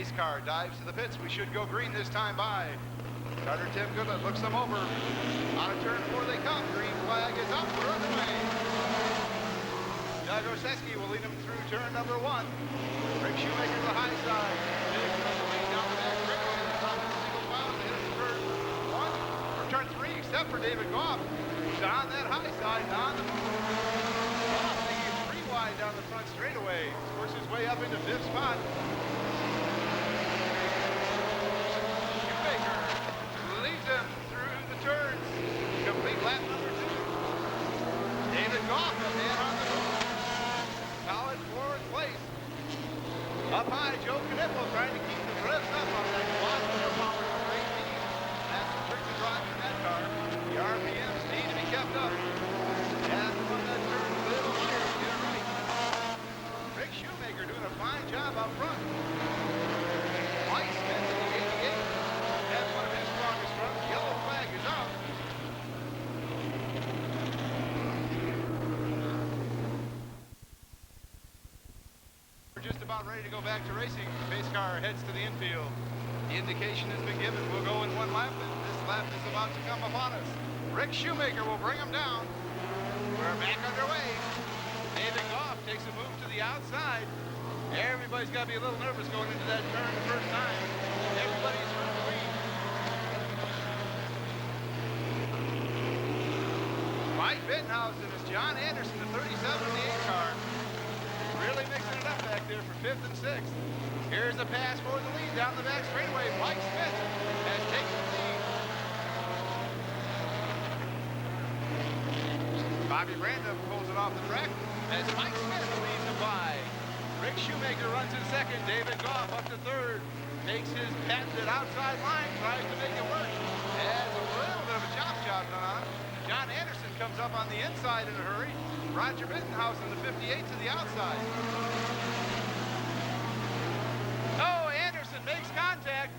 pace car dives to the pits. We should go green this time by. Starter Tim Goodland looks them over. On a turn 4 they come. Green flag is up. We're underway. Doug Orseski will lead him through turn number 1. Rick Shoemaker to the high side. Big lead down the back straightaway. The top of the single file. They hit turn 1 or turn 3, except for David Goff. Who's on that high side, on the move. Goff taking it 3 wide down the front straightaway. Works his way up into 5th spot. Shoemaker leads him through the turns. Complete lap number 2. David Goff, a man on the move. Solid 4th place. Up high, Joe Knipple trying to keep the revs up on that quad power number 18. That's the trick to drive in that car. The RPMs need to be kept up. And from that turn, little Shear to get it right. Rick Shoemaker doing a fine job up front. Mike Smith in the 88. That's one of his strongest runs. Yellow flag is out. Just about ready to go back to racing. The pace car heads to the infield. The indication has been given. We'll go in 1 lap, and this lap is about to come upon us. Rick Shoemaker will bring him down. We're back underway. David Goff takes a move to the outside. Everybody's got to be a little nervous going into that turn the first time. Everybody's from green. Mike Bittenhausen is John Anderson, the 37 in the 8 car. Really mixing it up back there for 5th and 6th. Here's a pass for the lead down the back straightaway. Mike Smith has taken the lead. Bobby Random pulls it off the track as Mike Smith leads him by. Rick Shoemaker runs in 2nd. David Goff up to 3rd. Takes his patented outside line, tries to make it work. Has a little bit of a chop job done on him. John Anderson comes up on the inside in a hurry. Roger Bittenhausen, the 58 to the outside. Oh, Anderson makes contact.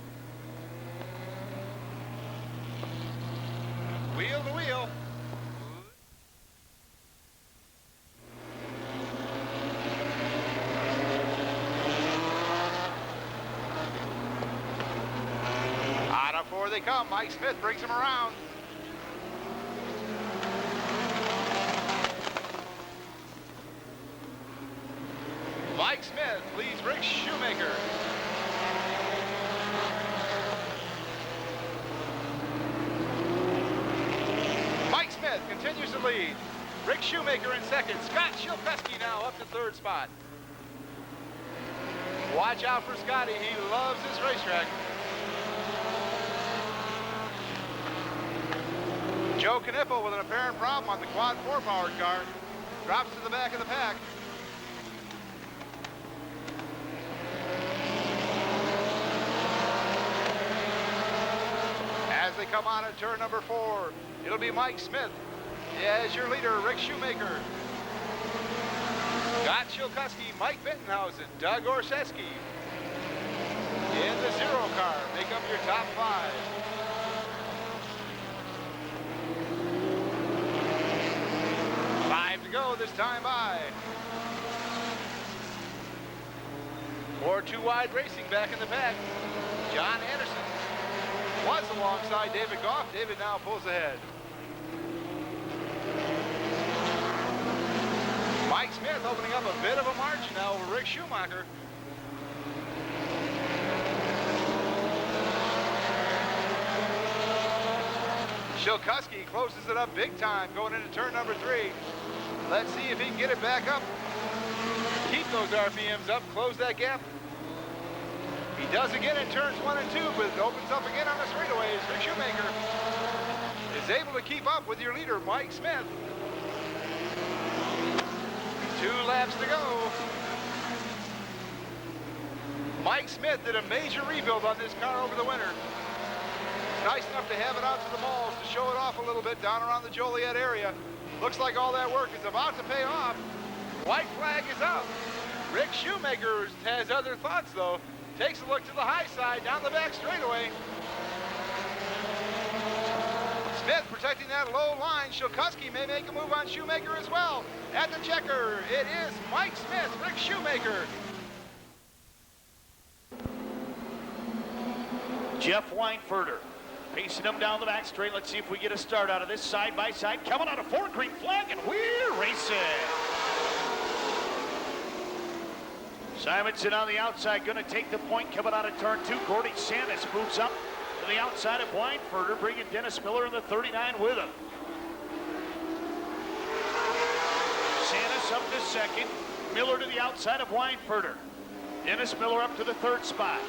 Wheel to wheel. Out of 4 they come. Mike Smith brings him around. Mike Smith leads Rick Shoemaker. Mike Smith continues to lead. Rick Shoemaker in 2nd. Scott Shilkowski now up to 3rd spot. Watch out for Scotty. He loves this racetrack. Joe Knipple with an apparent problem on the quad 4 powered car. Drops to the back of the pack. As they come on at turn number 4, it'll be Mike Smith as your leader, Rick Shoemaker. Scott Shilkowski, Mike Bittenhausen, Doug Orseski. In the 0 car, make up your top 5. Five to go this time by. More 2 wide racing back in the pack. John Anderson was alongside David Goff. David now pulls ahead. Mike Smith opening up a bit of a margin now over Rick Shoemaker. Shilkowski closes it up big time going into turn number 3. Let's see if he can get it back up. Keep those RPMs up, close that gap. He does again in turns 1 and 2, but it opens up again on the straightaways. Rick Shoemaker is able to keep up with your leader, Mike Smith. 2 laps to go. Mike Smith did a major rebuild on this car over the winter. Nice enough to have it out to the malls to show it off a little bit down around the Joliet area. Looks like all that work is about to pay off. White flag is out. Rick Shoemaker has other thoughts though. Takes a look to the high side, down the back straightaway. Smith protecting that low line. Shilkowski may make a move on Shoemaker as well. At the checker, it is Mike Smith, Rick Shoemaker. Jeff Weinfurter pacing them down the back straight. Let's see if we get a start out of this side by side. Coming out of 4, green flag, and we're racing. Simonson on the outside, going to take the point coming out of turn 2. Gordy Sandus moves up to the outside of Weinfurter, bringing Dennis Miller in the 39 with him. Sandus up to second. Miller to the outside of Weinfurter. Dennis Miller up to the 3rd spot.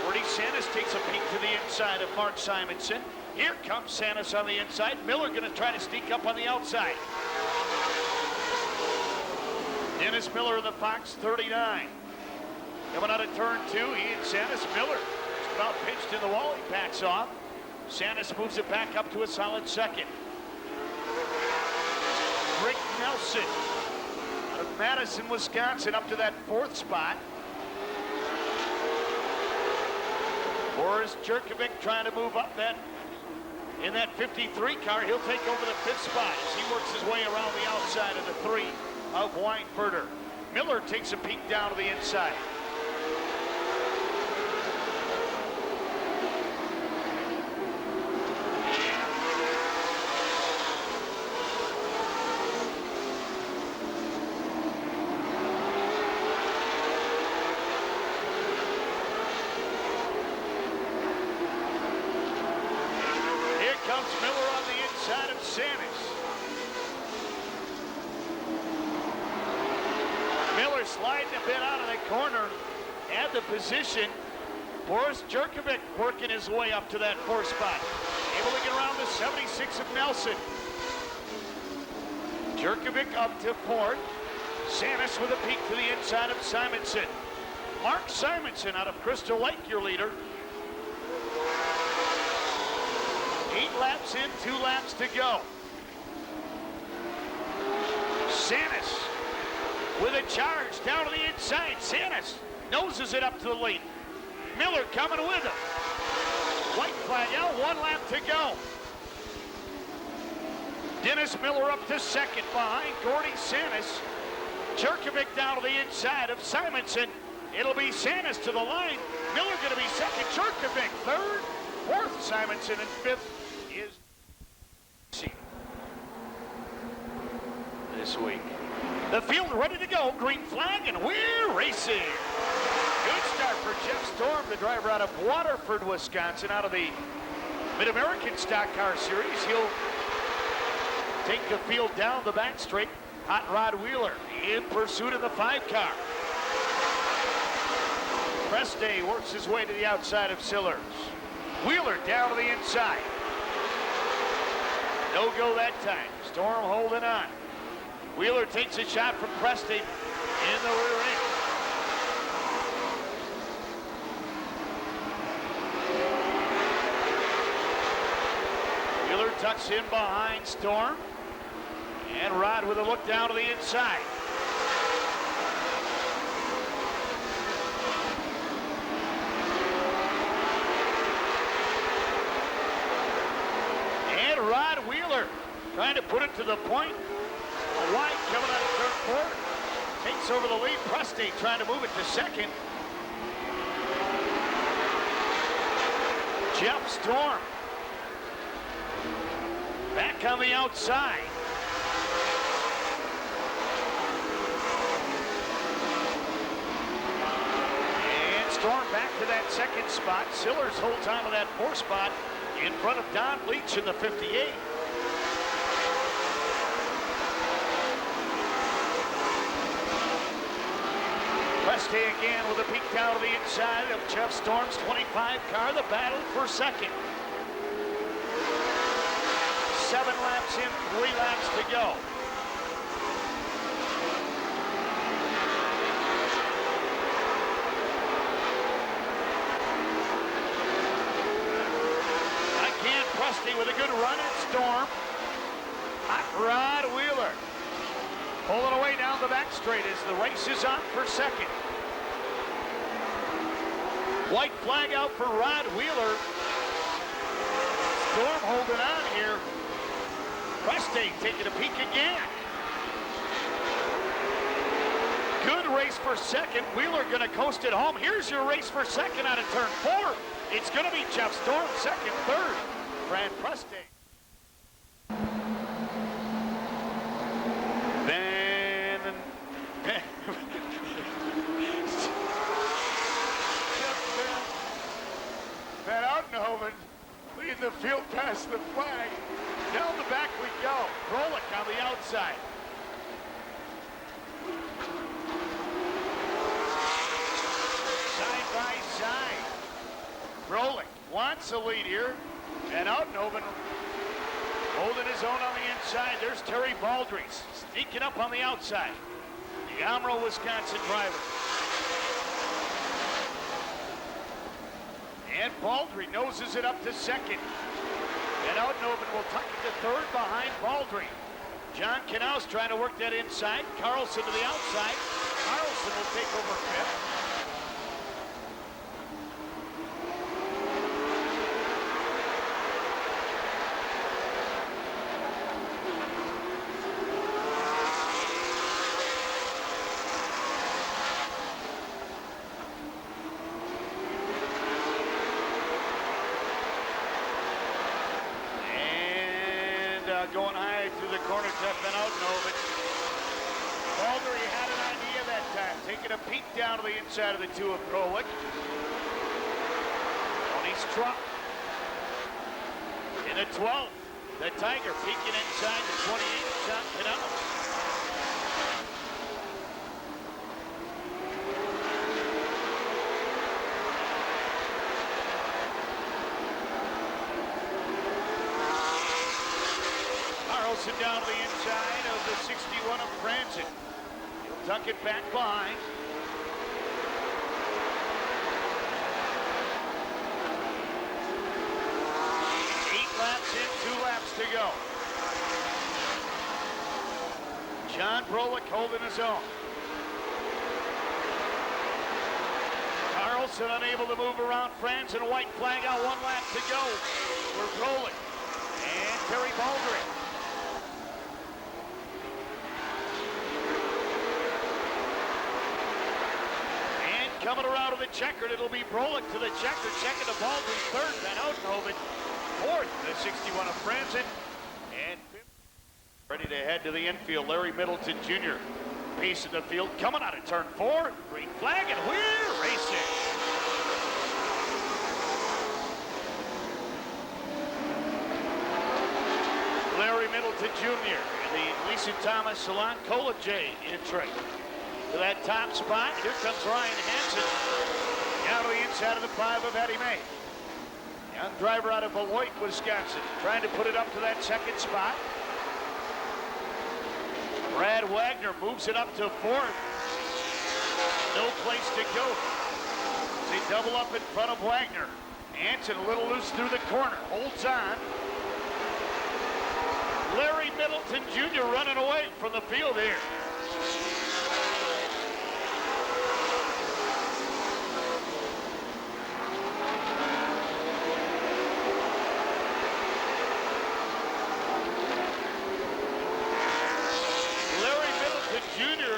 Gordy Sandus takes a peek to the inside of Mark Simonson. Here comes Sandus on the inside. Miller going to try to sneak up on the outside. Dennis Miller in the Fox 39. Coming out of turn 2, he and Sandus. Miller just about pinched in the wall. He backs off. Sandus moves it back up to a solid second. Rick Nelson out of Madison, Wisconsin, up to that 4th spot. Boris Jerkovic trying to move up that in that 53 car. He'll take over the 5th spot as he works his way around the outside of the 3 of Weinfurter. Miller takes a peek down to the inside. Miller on the inside of Sandus. Miller sliding a bit out of the corner at the position. Boris Jerkovic working his way up to that 4th spot. Able to get around the 76 of Nelson. Jerkovic up to 4th. Sandus with a peek to the inside of Simonson. Mark Simonson out of Crystal Lake, your leader. 8 laps in, 2 laps to go. Sandus with a charge down to the inside. Sandus noses it up to the lead. Miller coming with him. White flag out, 1 lap to go. Dennis Miller up to second behind Gordy Sandus. Jerkovic down to the inside of Simonson. It'll be Sandus to the line. Miller going to be second. Jerkovic 3rd, 4th Simonson, and 5th is this week. The field ready to go. Green flag, and we're racing. Good start for Jeff Storm, the driver out of Waterford, Wisconsin, out of the Mid-American Stock Car Series. He'll take the field down the back straight. Hot Rod Wheeler in pursuit of the 5 car. Preste works his way to the outside of Sillers. Wheeler down to the inside. No go that time. Storm holding on. Wheeler takes a shot from Preste in the rear end. Wheeler tucks in behind Storm. And Rod with a look down to the inside. And Rod Wheeler trying to put it to the point. White coming out of turn 4. Takes over the lead. Preste trying to move it to second. Jeff Storm back on the outside. And Storm back to that 2nd spot. Sillers holds on to that 4th spot in front of Don Leach in the 58. Preste again with a peek down to the inside of Jeff Storm's 25 car. The battle for second. 7 laps in, 3 laps to go. Again, Preste with a good run at Storm. Hot Rod Wheeler pulling away down the back straight as the race is on for second. White flag out for Rod Wheeler. Storm holding on here. Preste taking a peek again. Good race for second. Wheeler going to coast it home. Here's your race for second out of turn 4. It's going to be Jeff Storm second, third, Fran Preste. Then Van Oudenhoven leading the field past the flag. Down the back we go. Brolick on the outside. Side by side. Brolick wants a lead here. And Oudenhoven holding his own on the inside. There's Terry Baldries sneaking up on the outside. The Amro, Wisconsin driver. And Baldry noses it up to second. And Oudenhoven will tuck it to third behind Baldry. John Knaus trying to work that inside. Carlson to the outside. Carlson will take over fifth. Going high through the corner, Jeff Van Oudenhoven. Baldry had an idea that time, taking a peek down to the inside of the two of Brolick. Tony Struck in the 12th. The Tiger peeking inside the 28th, John Knaus. Down to the inside of the 61 of Franzen. He'll tuck it back behind. Eight laps in, 2 laps to go. John Brolick holding his own. Carlson unable to move around Franzen. White flag out, 1 lap to go for Brolick and Terry Baldry. Coming around to the checkered, it'll be Brolick to the checkered, second to Baldry, third, Van Oudenhoven, fourth, the 61 of Franzen, and fifth. Ready to head to the infield, Larry Middleton Jr. Pacing the field, coming out of turn 4, green flag, and we're racing. Larry Middleton Jr. in the Lisa Thomas Salon Cola J entry. To that top spot, here comes Ryan Hansen. Down to the inside of the 5 of Eddie May. Young driver out of Beloit, Wisconsin, trying to put it up to that second spot. Brad Wagner moves it up to 4th. No place to go. They double up in front of Wagner. Hansen a little loose through the corner, holds on. Larry Middleton Jr. running away from the field here.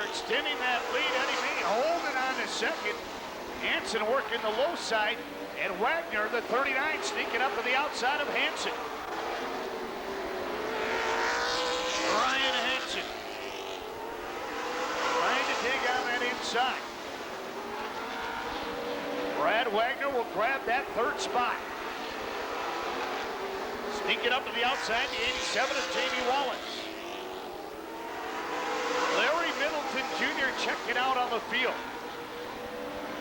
Extending that lead, Eddie May holding on to second. Hansen working the low side, and Wagner, the 39, sneaking up to the outside of Hansen. Ryan Hansen trying to dig on that inside. Brad Wagner will grab that 3rd spot. Sneaking up to the outside, the 87 of Jamie Wallace. Larry Middleton Jr. checking out on the field.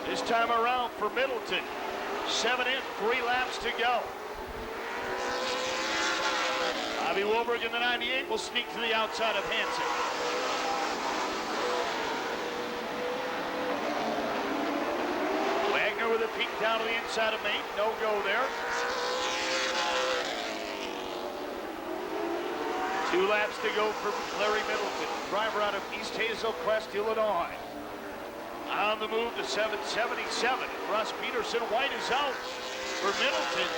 This time around for Middleton. 7 in, 3 laps to go. Bobby Wilberg in the 98 will sneak to the outside of Hansen. Wagner with a peek down to the inside of Maine. No go there. 2 laps to go for Larry Middleton, driver out of East Hazel Crest, Illinois. On the move to 777. Russ Peterson, White is out for Middleton.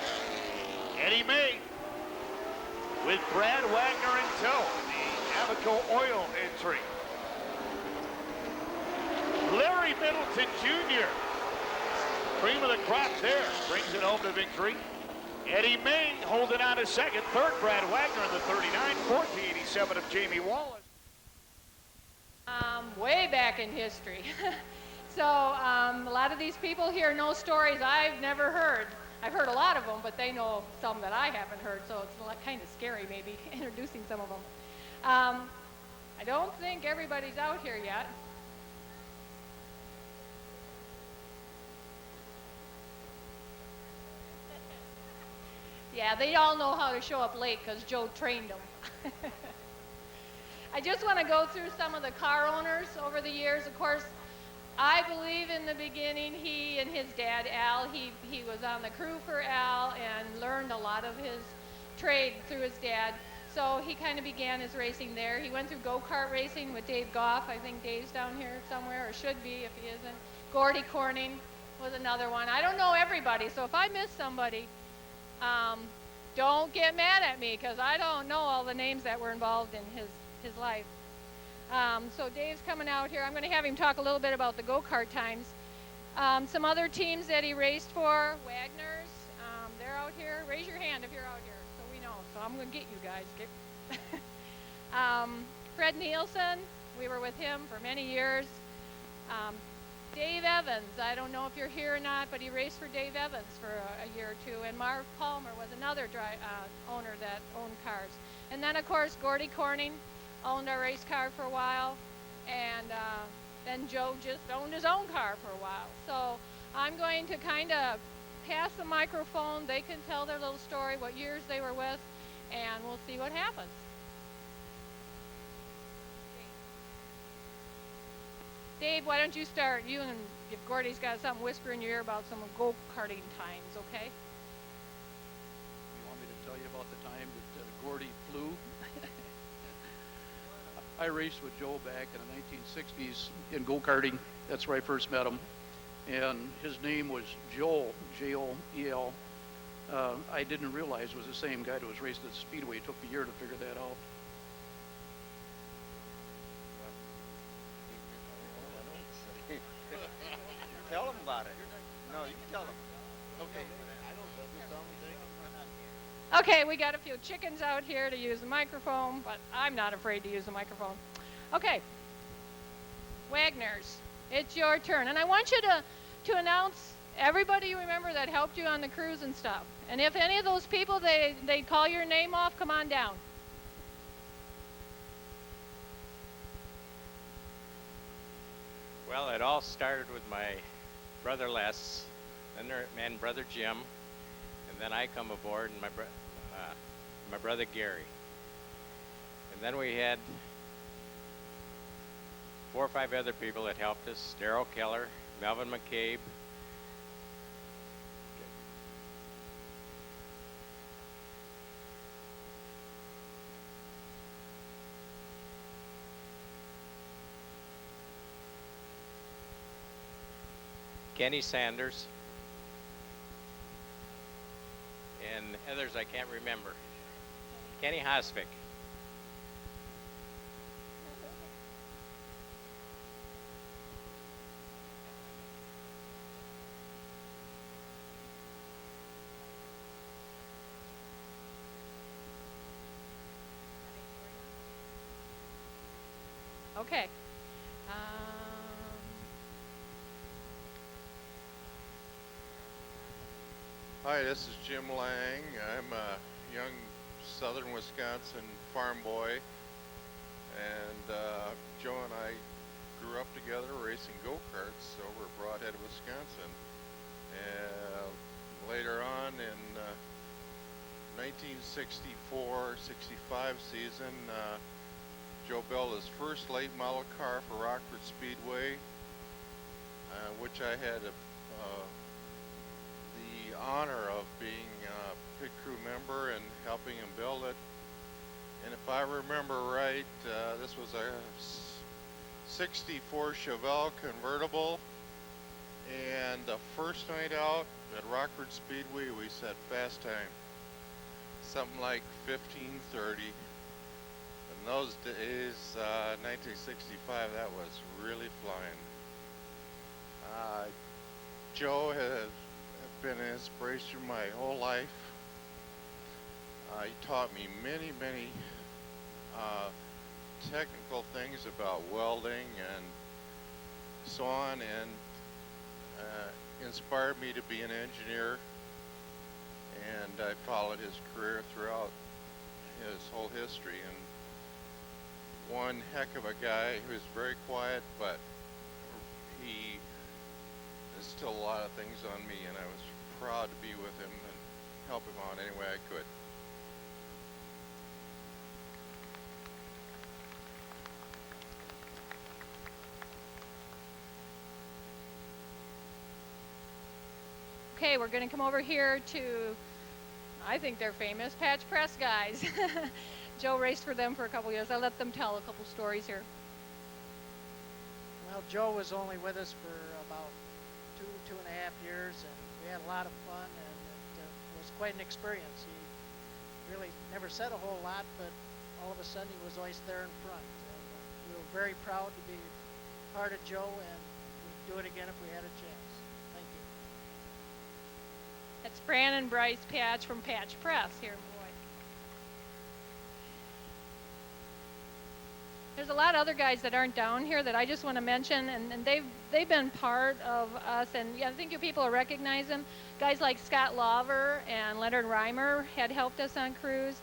Eddie May with Brad Wagner in tow, the Abaco Oil entry. Larry Middleton Jr. Cream of the crop there. Brings it home to victory. Eddie May holding on to second. Third, Brad Wagner in the 39. Fourth, the 87 of Jamie Wallace. Way back in history. So a lot of these people here know stories I've never heard. I've heard a lot of them, but they know some that I haven't heard, so it's kind of scary maybe introducing some of them. I don't think everybody's out here yet. Yeah, they all know how to show up late because Joe trained them. I just want to go through some of the car owners over the years. Of course, I believe in the beginning he and his dad, Al, he was on the crew for Al and learned a lot of his trade through his dad. So he kind of began his racing there. He went through go-kart racing with Dave Goff. I think Dave's down here somewhere, or should be if he isn't. Gordy Corning was another one. I don't know everybody, so if I miss somebody, don't get mad at me because I don't know all the names that were involved in his life. So Dave's coming out here. I'm going to have him talk a little bit about the go-kart times. Some other teams that he raced for, Wagner's, they're out here. Raise your hand if you're out here so we know. So I'm going to get you guys. Fred Nielsen, we were with him for many years. Dave Evans, I don't know if you're here or not, but he raced for Dave Evans for a year or two. And Marv Palmer was another owner that owned cars. And then, of course, Gordy Corning owned our race car for a while. And then Joe just owned his own car for a while. So I'm going to kind of pass the microphone. They can tell their little story, what years they were with, and we'll see what happens. Dave, why don't you start? You and if Gordy's got something whisper in your ear about some go-karting times, okay? You want me to tell you about the time that Gordy flew? I raced with Joe back in the 1960s in go-karting. That's where I first met him. And his name was Joel, J-O-E-L. I didn't realize it was the same guy that was racing at the Speedway. It took a year to figure that out. Tell them about it. No, you can tell them. Okay. Okay, we got a few chickens out here to use the microphone, but I'm not afraid to use the microphone. Okay, Wagner's, it's your turn. And I want you to announce everybody you remember that helped you on the cruise and stuff. And if any of those people, they call your name off, come on down. Well, it all started with my brother Les, and brother Jim, and then I come aboard, and my brother Gary. And then we had 4 or 5 other people that helped us: Darryl Keller, Melvin McCabe. Kenny Sanders, and others I can't remember. Kenny Hosvick. Okay. Hi, this is Jim Lang. I'm a young southern Wisconsin farm boy, and Joe and I grew up together racing go-karts over Broadhead, Wisconsin. And later on in 1964-65 season, Joe built his first late model car for Rockford Speedway, which I had the honor of being a pit crew member and helping him build it. And if I remember right, this was a 64 Chevelle convertible, and the first night out at Rockford Speedway we set fast time, something like 15:30. In those days, 1965, that was really flying. Joe has been an inspiration my whole life. He taught me many, many technical things about welding and so on, and inspired me to be an engineer. And I followed his career throughout his whole history. And one heck of a guy who's very quiet, but he instilled a lot of things on me, and I was proud to be with him and help him out any way I could. Okay, we're going to come over here to, I think they're famous, Patch Press guys. Joe raced for them for a couple years. I'll let them tell a couple stories here. Well, Joe was only with us for about two and a half years, and we had a lot of fun, and it was quite an experience. He really never said a whole lot, but all of a sudden he was always there in front. And we were very proud to be part of Joe, and we'd do it again if we had a chance. Thank you. That's Fran and Bryce Patch from Patch Press here in Beloit. There's a lot of other guys that aren't down here that I just want to mention, and they've been part of us, and I think you people will recognize them. Guys like Scott Lawver and Leonard Reimer had helped us on crews.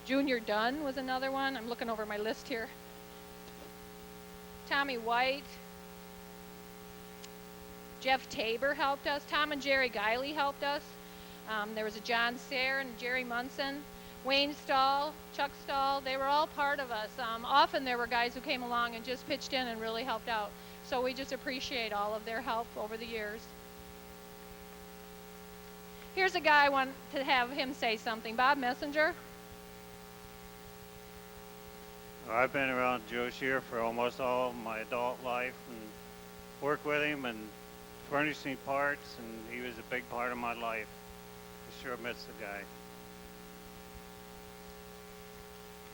Junior Dunn was another one. I'm looking over my list here. Tommy White. Jeff Tabor helped us. Tom and Jerry Guiley helped us. There was a John Sayre and Jerry Munson. Wayne Stahl, Chuck Stahl, they were all part of us. Often there were guys who came along and just pitched in and really helped out. So we just appreciate all of their help over the years. Here's a guy I want to have him say something. Bob Messenger. I've been around Joe Shear for almost all of my adult life and worked with him and furnished me parts, and he was a big part of my life. I sure miss the guy.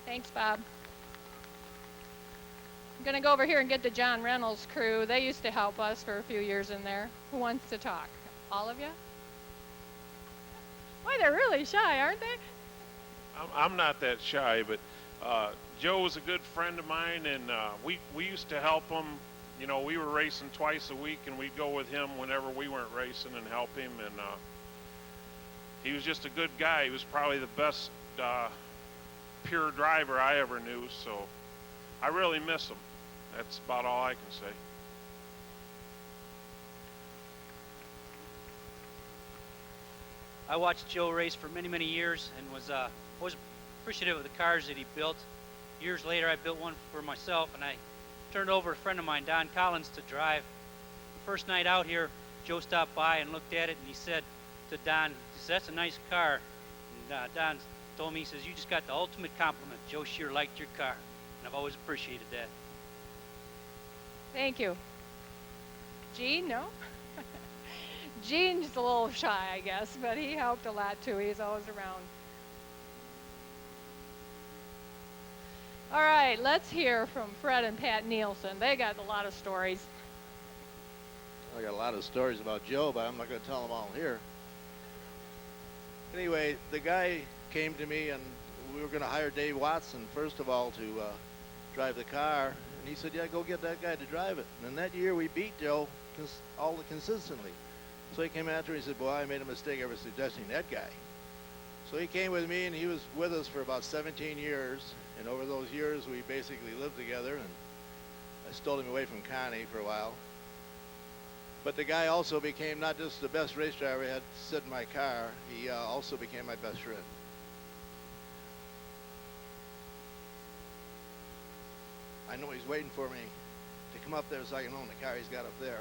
Thanks, Bob. I'm going to go over here and get the John Reynolds crew. They used to help us for a few years in there. Who wants to talk? All of you? Boy, they're really shy, aren't they? I'm not that shy, but Joe was a good friend of mine, and we used to help him. You know, we were racing twice a week, and we'd go with him whenever we weren't racing and help him. And he was just a good guy. He was probably the best pure driver I ever knew, so I really miss him. That's about all I can say. I watched Joe race for many, many years and was always appreciative of the cars that he built. Years later, I built one for myself, and I turned over a friend of mine, Don Collins, to drive. The first night out here, Joe stopped by and looked at it, and he said to Don, he said, "That's a nice car." And Don told me, he says, "You just got the ultimate compliment. Joe Shear liked your car." And I've always appreciated that. Thank you. Gene, no? Gene's a little shy, I guess, but he helped a lot too. He's always around. All right, let's hear from Fred and Pat Nielsen. They got a lot of stories. I got a lot of stories about Joe, but I'm not going to tell them all here. Anyway, the guy came to me, and we were going to hire Dave Watson, first of all, to drive the car. And he said, "Yeah, go get that guy to drive it." And that year, we beat Joe consistently. So he came after me and said, "Boy, I made a mistake ever suggesting that guy." So he came with me, and he was with us for about 17 years. And over those years, we basically lived together, and I stole him away from Connie for a while. But the guy also became not just the best race driver I had to sit in my car, he also became my best friend. I know he's waiting for me to come up there so I can own the car he's got up there.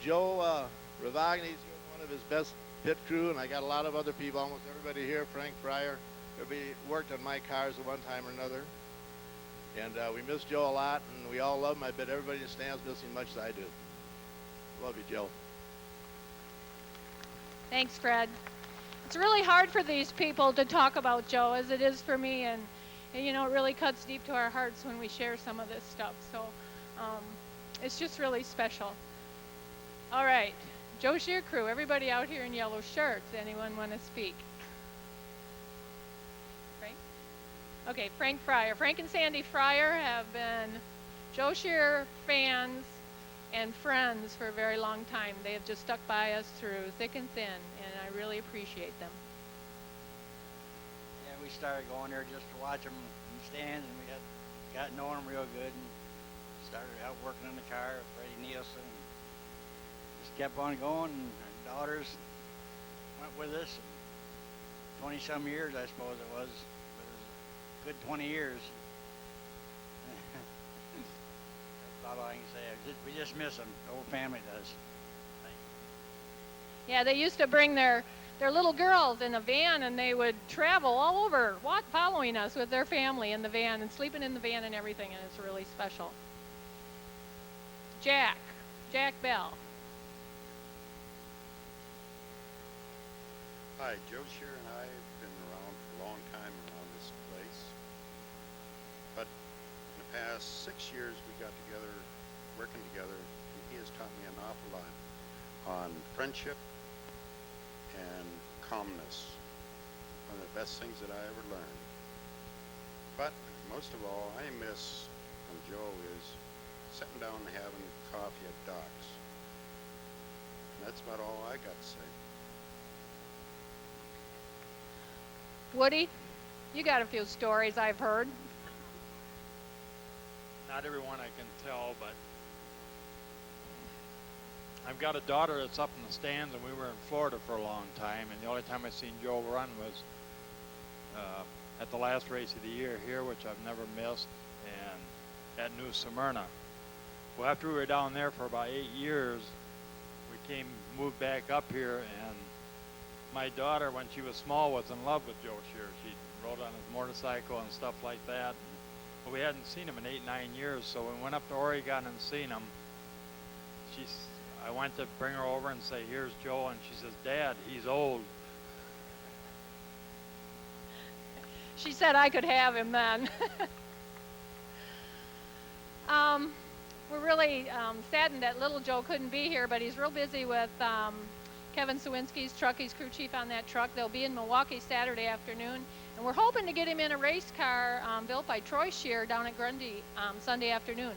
Joe Ravagni's one of his best pit crew, and I got a lot of other people, almost everybody here, Frank Fryer, everybody worked on my cars at one time or another. And we miss Joe a lot, and we all love him. I bet everybody in the stands miss him much as I do. Love you, Joe. Thanks, Fred. It's really hard for these people to talk about Joe, as it is for me, and you know, it really cuts deep to our hearts when we share some of this stuff. So it's just really special. All right, Joe Shear crew, everybody out here in yellow shirts. Anyone want to speak? Frank? Okay, Frank Fryer. Frank and Sandy Fryer have been Joe Shear fans and friends for a very long time. They have just stuck by us through thick and thin, and I really appreciate them. Yeah, we started going there just to watch them in the stands, and we got to know them real good, and started out working in the car with Freddie Nielsen. Just kept on going, and our daughters went with us. 20-some years, I suppose it was. But it was a good 20 years. That's about all I can say. We just miss them. The whole family does. Yeah, they used to bring their little girls in a van, and they would travel all over, following us with their family in the van and sleeping in the van and everything, and it's really special. Jack Bell. Hi, Joe Shear and I have been around for a long time around this place. But in the past 6 years we got together, working together, and he has taught me an awful lot on friendship and calmness. One of the best things that I ever learned. But most of all, I miss from Joe is sitting down and having coffee at Doc's. And that's about all I got to say. Woody, you got a few stories I've heard. Not everyone I can tell, but I've got a daughter that's up in the stands, and we were in Florida for a long time, and the only time I seen Joe run was at the last race of the year here, which I've never missed, and at New Smyrna. Well, after we were down there for about 8 years, we moved back up here, and my daughter, when she was small, was in love with Joe Shear. She rode on his motorcycle and stuff like that. But we hadn't seen him in 8, 9 years, so we went up to Oregon and seen him. I went to bring her over and say, "Here's Joe," and she says, "Dad, he's old." She said I could have him then. We're really saddened that little Joe couldn't be here, but he's real busy with Kevin Sawinski's truck. He's crew chief on that truck. They'll be in Milwaukee Saturday afternoon, and we're hoping to get him in a race car built by Troy Shear down at Grundy Sunday afternoon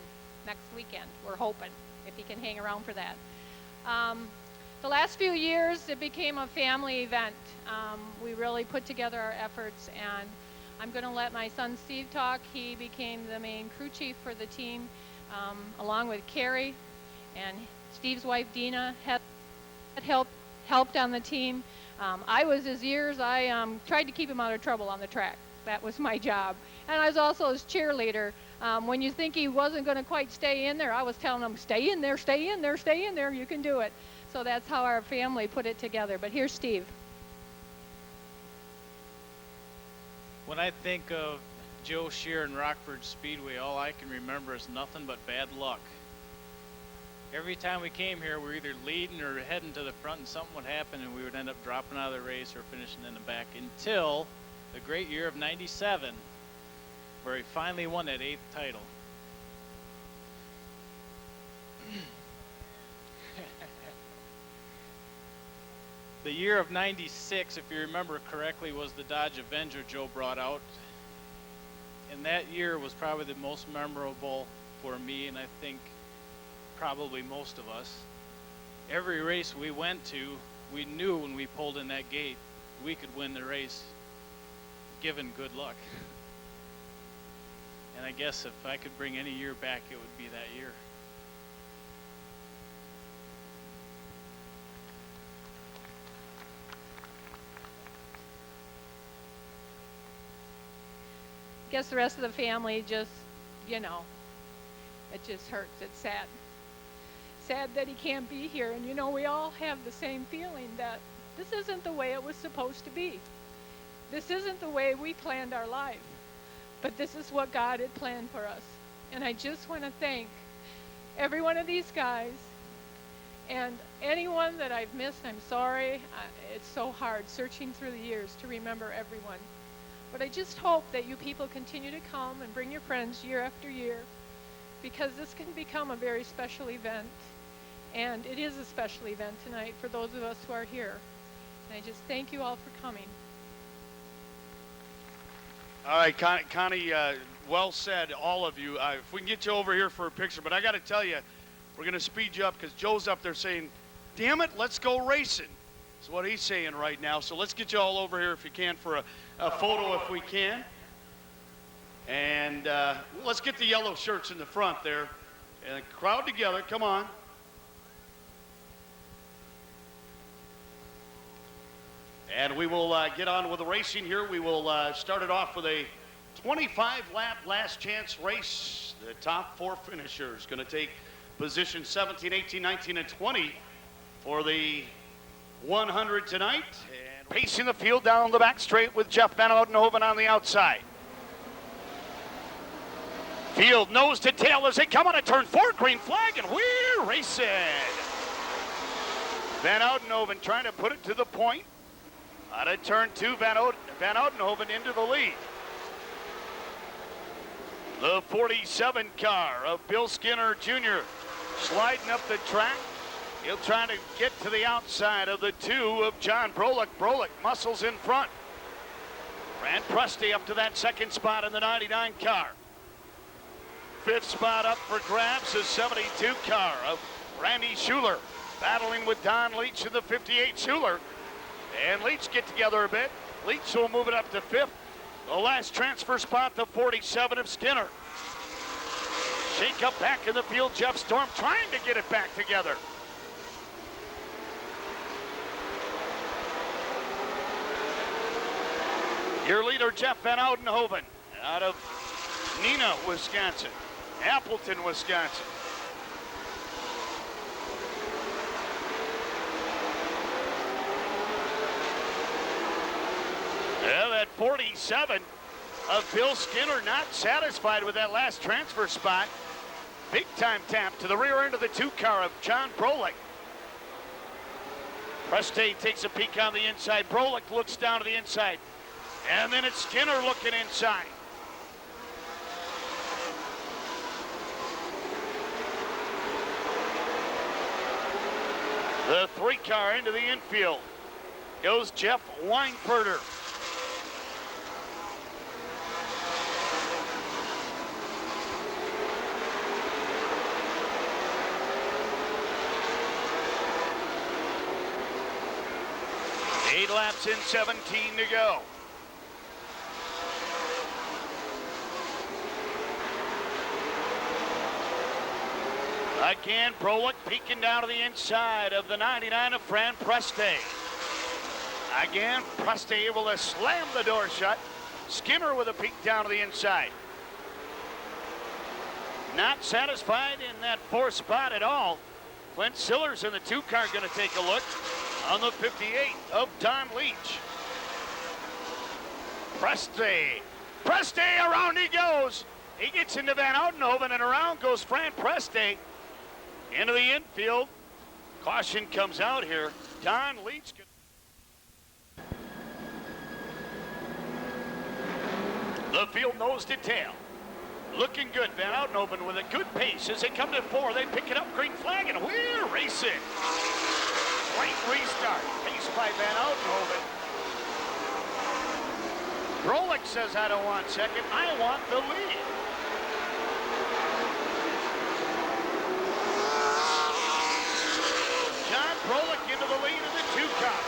next weekend. We're hoping, if he can hang around for that. The last few years, it became a family event. We really put together our efforts, and I'm going to let my son Steve talk. He became the main crew chief for the team, along with Carrie, and Steve's wife Dina had helped on the team. I was his ears. I tried to keep him out of trouble on the track. That was my job. And I was also his cheerleader. When you think he wasn't going to quite stay in there, I was telling him, "Stay in there, stay in there, stay in there, you can do it." So that's how our family put it together. But here's Steve. When I think of Joe Shear and Rockford Speedway, all I can remember is nothing but bad luck. Every time we came here, we were either leading or heading to the front, and something would happen, and we would end up dropping out of the race or finishing in the back until the great year of '97, where he finally won that 8th title. The year of '96, if you remember correctly, was the Dodge Avenger Joe brought out. And that year was probably the most memorable for me, and I think probably most of us. Every race we went to, we knew when we pulled in that gate, we could win the race, given good luck. And I guess if I could bring any year back, it would be that year. I guess the rest of the family just, it just hurts. It's sad. Sad that he can't be here. And, we all have the same feeling that this isn't the way it was supposed to be. This isn't the way we planned our life. But this is what God had planned for us. And I just want to thank every one of these guys. And anyone that I've missed, I'm sorry. It's so hard searching through the years to remember everyone. But I just hope that you people continue to come and bring your friends year after year because this can become a very special event. And it is a special event tonight for those of us who are here. And I just thank you all for coming. All right, Connie, well said, all of you. If we can get you over here for a picture, but I got to tell you, we're going to speed you up because Joe's up there saying, damn it, let's go racing. That's what he's saying right now. So let's get you all over here if you can for a photo if we can. And let's get the yellow shirts in the front there. And crowd together, come on. And we will get on with the racing here. We will start it off with a 25-lap last chance race. The top 4 finishers going to take position 17, 18, 19, and 20 for the 100 tonight. And pacing the field down the back straight with Jeff Van Oudenhoven on the outside. Field nose to tail as they come on a turn 4, green flag, and we're racing. Van Oudenhoven trying to put it to the point. Out of turn 2, Van Oudenhoven into the lead. The 47 car of Bill Skinner Jr. sliding up the track. He'll try to get to the outside of the 2 of John Brolick. Brolick muscles in front. Fran Prusty up to that second spot in the 99 car. 5th spot up for grabs, the 72 car of Randy Schuler, battling with Don Leach in the 58 Schuler. And Leach get together a bit. Leach will move it up to 5th. The last transfer spot, the 47 of Skinner. Shake up back in the field, Jeff Storm trying to get it back together. Your leader, Jeff Van Oudenhoven, out of Neenah, Wisconsin, Appleton, Wisconsin. Yeah, that 47 of Bill Skinner not satisfied with that last transfer spot. Big time tap to the rear end of the 2 car of John Brolick. Preste takes a peek on the inside. Brolick looks down to the inside. And then it's Skinner looking inside. The 3 car into the infield goes Jeff Weinberger. Eight laps in, 17 to go. Again, Brolick peeking down to the inside of the 99 of Fran Preste. Again, Preste able to slam the door shut. Skinner with a peek down to the inside. Not satisfied in that 4th spot at all. Clint Sillers in the 2 car going to take a look on the 58 of Don Leach. Preste around he goes. He gets into Van Oudenhoven and around goes Fran Preste into the infield. Caution comes out here. Don Leach. The field nose to tail. Looking good. Van Oudenhoven with a good pace as they come to 4. They pick it up, green flag, and we're racing. Great restart. Paced by Van Oudenhoven. Brolick says, I don't want second. I want the lead. John Brolick into the lead of the 2 car.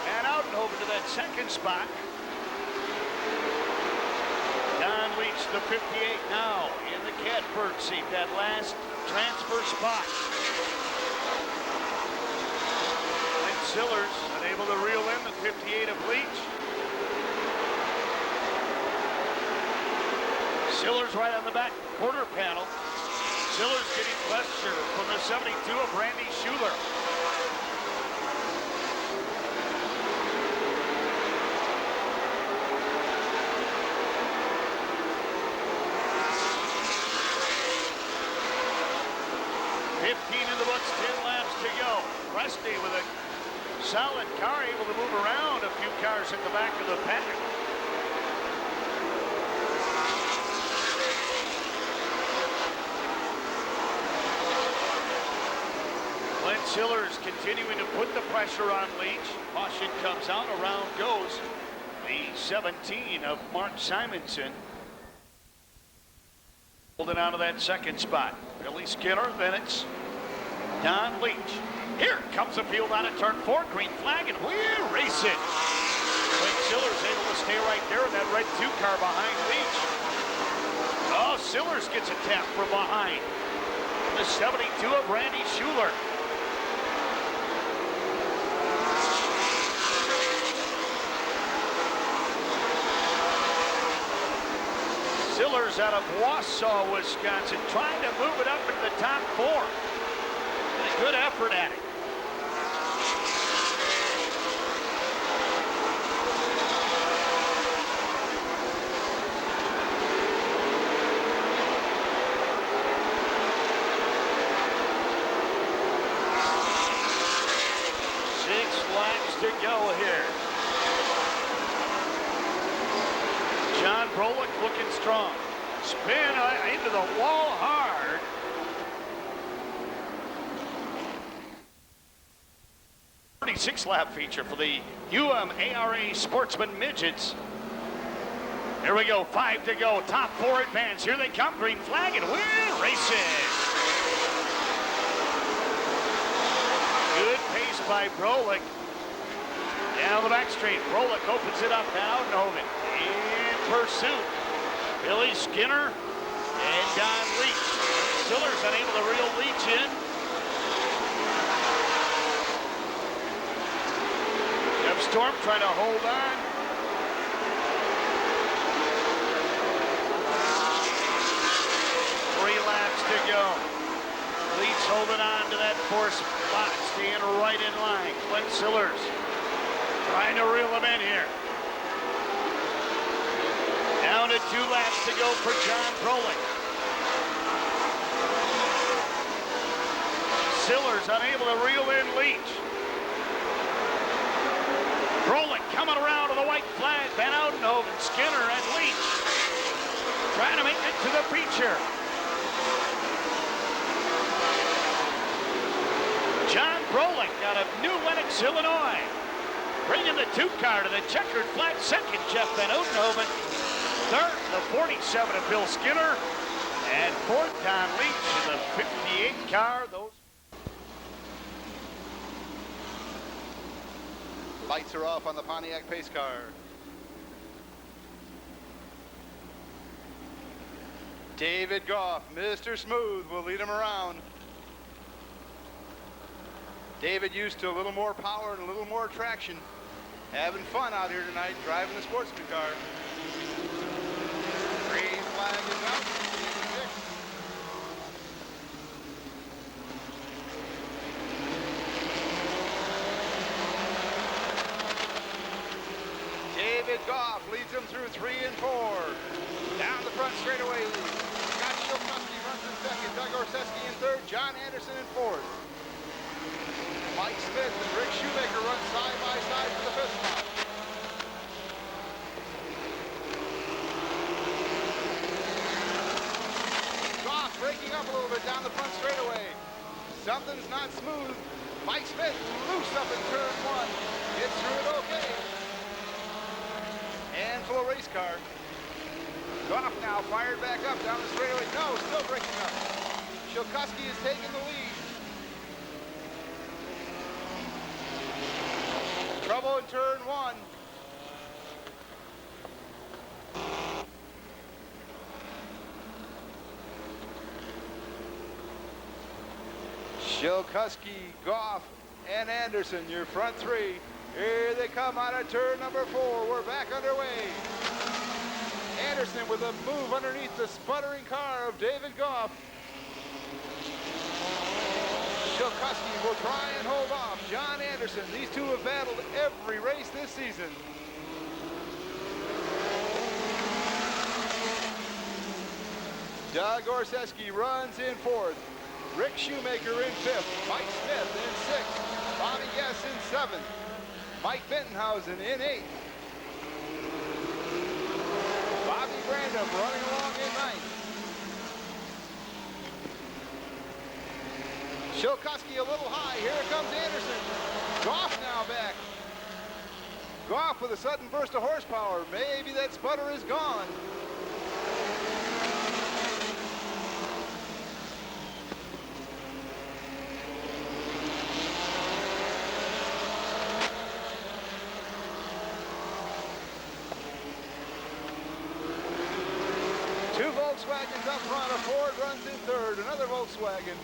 Van Oudenhoven to that second spot. Don Leach, the 58 now in the catbird seat, that last transfer spot. Clint Sillers unable to reel in the 58 of Leach. Sillers right on the back quarter panel. Sillers getting pressure from the 72 of Randy Schuler. In the books, 10 laps to go. Presti with a solid car, able to move around a few cars at the back of the pack. Sillers continuing to put the pressure on Leach. Caution comes out, around goes the 17 of Mark Simonson. Holding on to that second spot. Billy Skinner, then it's Don Leach. Here comes the field on at turn 4, green flag, and we're racing. Wayne Sillers able to stay right there in that red 2 car behind Leach. Oh, Sillers gets a tap from behind. The 72 of Randy Schuler. Sillers out of Wausau, Wisconsin, trying to move it up into the top 4. A good effort at it. To go here. John Brolick looking strong. Spin into the wall hard. .36-lap feature for the UMARA Sportsman Midgets. Here we go, 5 to go. Top 4 advance. Here they come. Green flag, and we're racing. Good pace by Brolick. Down the back straight, Brolick opens it up now, Noven in pursuit. Billy Skinner and Don Leach. Sillers unable to reel Leach in. Jeff Storm trying to hold on. Three laps to go. Leach holding on to that 4th spot, staying right in line. Clint Sillers trying to reel him in here. Down to 2 laps to go for John Brolick. Sillers unable to reel in Leach. Brolick coming around to the white flag. Van Oudenhoven, Skinner, and Leach trying to make it to the feature. John Brolick out of New Lenox, Illinois. Bringing the 2 car to the checkered flag. Second, Jeff Van Oudenhoven. Third, the 47 of Bill Skinner. And 4th, Don Leach in the 58 car. Those lights are off on the Pontiac pace car. David Goff, Mr. Smooth, will lead him around. David used to a little more power and a little more traction. Having fun out here tonight, driving the sportsman car. Green flag is up. David Goff leads them through 3 and 4. Down the front straightaway lead. Scott Shilkowski runs in second. Doug Orseski in third. John Anderson in fourth. Mike Smith and Rick Shoemaker run side by side for the 5th spot. Goff breaking up a little bit down the front straightaway. Something's not smooth. Mike Smith loose up in turn 1. Gets through it okay. And full race car. Goff now fired back up down the straightaway. No, still breaking up. Shilkowski is taking the lead. Trouble in turn 1. Shilkowski, Goff, and Anderson, your front 3. Here they come out of turn number 4. We're back underway. Anderson with a move underneath the sputtering car of David Goff. Shilkowski will try and hold off John Anderson. These two have battled every race this season. Doug Orseski runs in 4th. Rick Shoemaker in 5th. Mike Smith in 6th. Bobby Guess in 7th. Mike Bentenhausen in 8th. Bobby Brandom running along in 9th. Shilkowski a little high. Here comes Anderson. Goff now back. Goff with a sudden burst of horsepower. Maybe that sputter is gone. Two Volkswagens up front. A Ford runs in third. Another Volkswagen.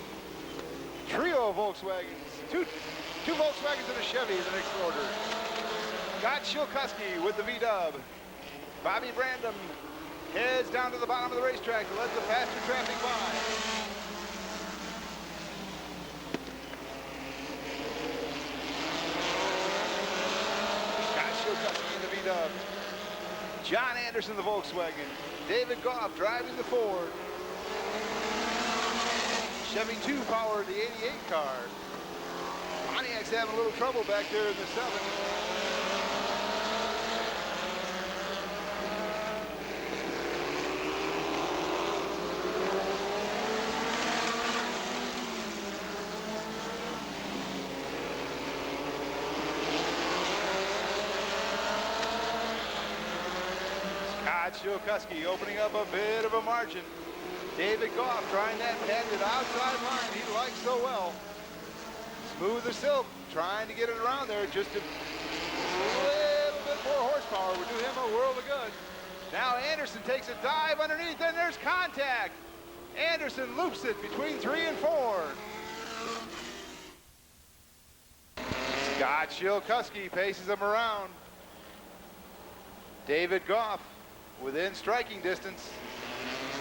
Trio of Volkswagens. Two Volkswagens and a Chevy in the next order. Scott Shilkowski with the V-dub. Bobby Brandom heads down to the bottom of the racetrack to let the faster traffic by. Scott Shilkowski in the V-dub. John Anderson, the Volkswagen. David Goff driving the Ford. Chevy 2 powered the 88 car. Pontiac's having a little trouble back there in the 7. Scott Shilkowski opening up a bit of a margin. David Goff trying that patented outside line he likes so well. Smooth as silk, trying to get it around there. Just a little bit more horsepower would do him a world of good. Now Anderson takes a dive underneath, and there's contact. Anderson loops it between 3 and 4. Scott Shilkowski paces him around. David Goff within striking distance.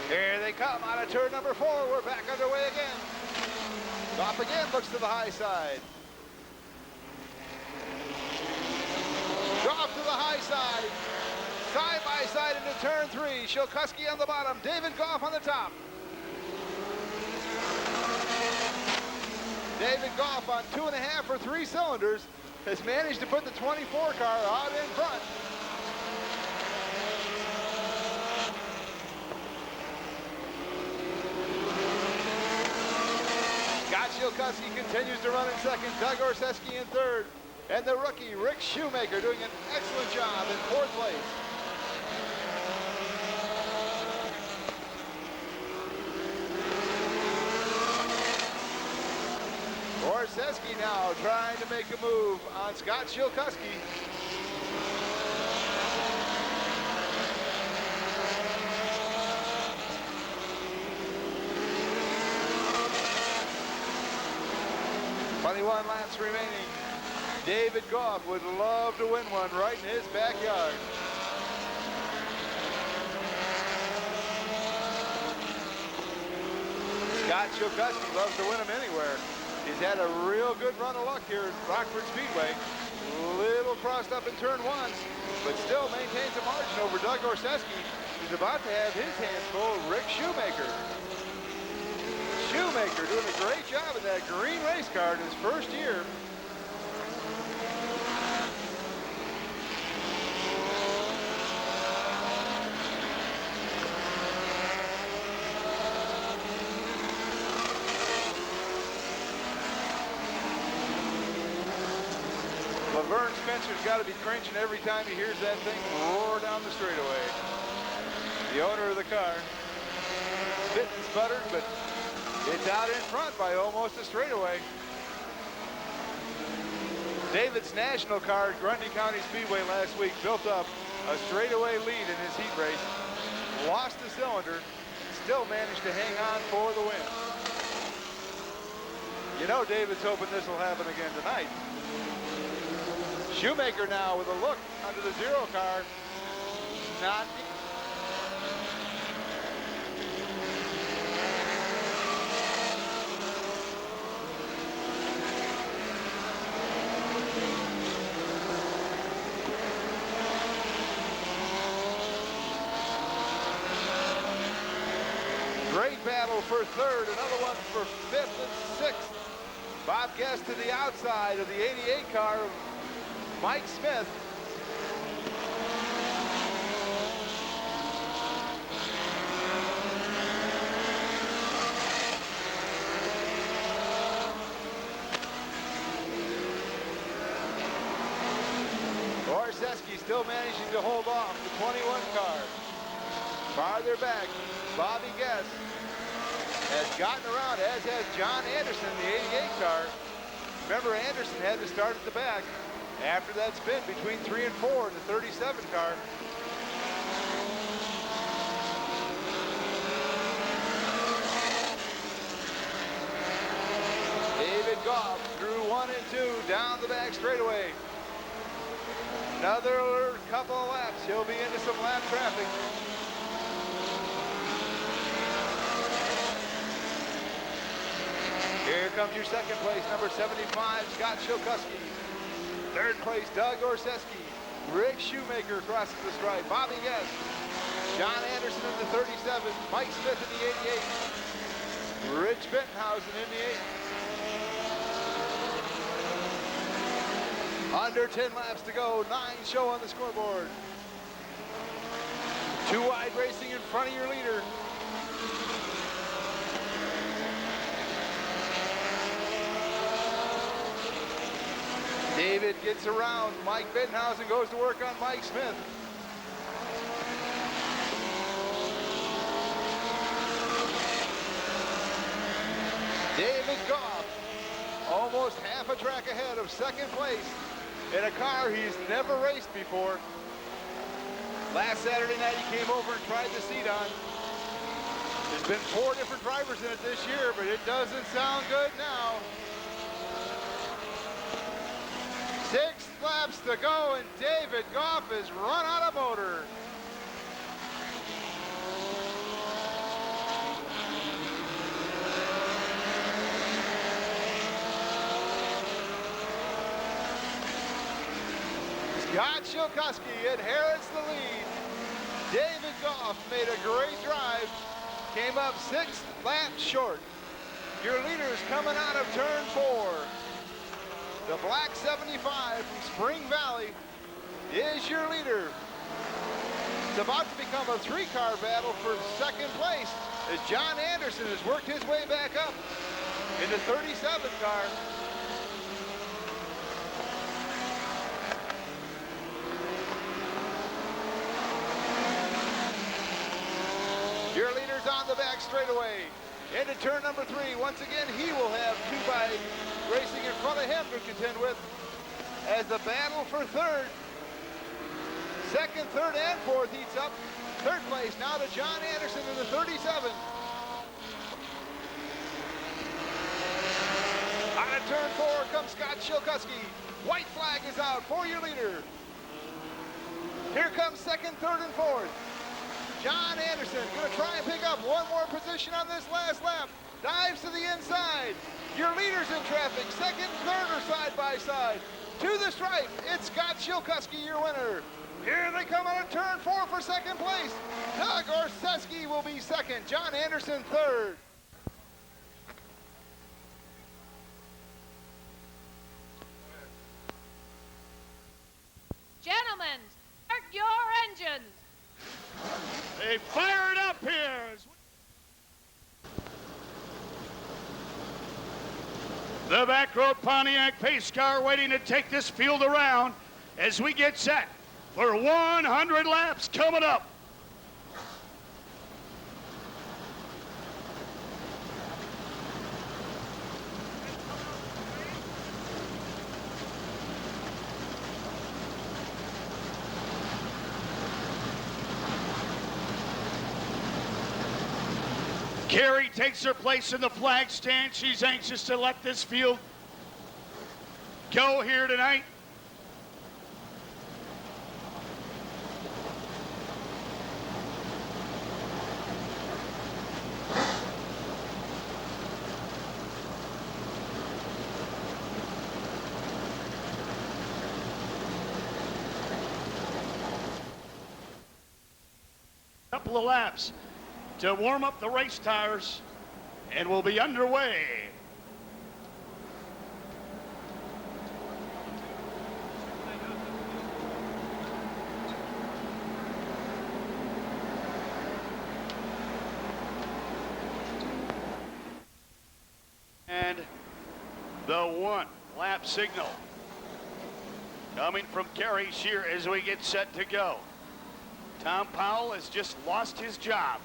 Here they come out of turn number 4. We're back underway again. Goff again looks to the high side. Goff to the high side. Side by side into turn 3. Shilkowski on the bottom. David Goff on the top. David Goff on 2.5 or 3 cylinders has managed to put the 24 car out in front. Scott Shilkowski continues to run in second. Doug Orseski in third. And the rookie, Rick Shoemaker, doing an excellent job in 4th place. Orseski now trying to make a move on Scott Shilkowski. One laps remaining. David Goff would love to win one right in his backyard. Scott Shilkowski loves to win them anywhere. He's had a real good run of luck here at Rockford Speedway. Little crossed up in turn 1, but still maintains a margin over Doug Orseski. He's about to have his hands full of Rick Shoemaker. Shoemaker doing a great job in that green race car in his first year. Laverne Spencer's got to be cringing every time he hears that thing roar down the straightaway. The owner of the car. Bit and sputtered, but it's out in front by almost a straightaway. David's national car at Grundy County Speedway last week built up a straightaway lead in his heat race. Lost the cylinder, still managed to hang on for the win. You know David's hoping this will happen again tonight. Shoemaker now with a look under the 0 car. Not great battle for 3rd, another one for 5th and 6th. Bob Guest to the outside of the 88 car of Mike Smith. Chilkuski still managing to hold off the 21 car. Farther back, Bobby Guest has gotten around, as has John Anderson, the 88 car. Remember, Anderson had to start at the back after that spin between 3 and 4 in the 37 car. David Goff through 1 and 2 down the back straightaway. Another couple of laps. He'll be into some lap traffic. Here comes your second place, number 75, Scott Chilkuski. Third place, Doug Orseski. Rick Shoemaker crosses the stripe. Bobby Guest. John Anderson in the 37. Mike Smith in the 88. Rich Bentenhausen in the 8. Under 10 laps to go. 9 show on the scoreboard. 2 wide racing in front of your leader. David gets around. Mike Bentenhausen goes to work on Mike Smith. David Goff, almost half a track ahead of second place in a car he's never raced before. Last Saturday night he came over and tried the seat on. There's been 4 different drivers in it this year, but it doesn't sound good now. 6 laps to go, and David Goff has run out of motor. Scott Chilkuski inherits the lead. David Goff made a great drive, came up 6 laps short. Your leader's coming out of turn 4. The black 75 from Spring Valley is your leader. It's about to become a 3-car battle for second place as John Anderson has worked his way back up in the 37 car. Your leader's on the back straightaway. Into turn number 3. Once again, he will have 2 by racing in front of him to contend with as the battle for third. Second, third, and fourth heats up. Third place now to John Anderson in the 37. Out of turn 4 comes Scott Chilkuski. White flag is out for your leader. Here comes second, third, and fourth. John Anderson going to try and pick up 1 more position on this last lap. Dives to the inside. Your leader's in traffic. Second, third are side by side. To the stripe, it's Scott Chilkuski, your winner. Here they come out of turn 4 for second place. Doug Orseski will be second. John Anderson third. Gentlemen, start your engines. They fire it up here. The back road Pontiac pace car waiting to take this field around as we get set for 100 laps coming up. Carrie takes her place in the flag stand. She's anxious to let this field go here tonight. Couple of laps to warm up the race tires, and we'll be underway. And the 1 lap signal. coming from Gary Shear as we get set to go. Tom Powell has just lost his job.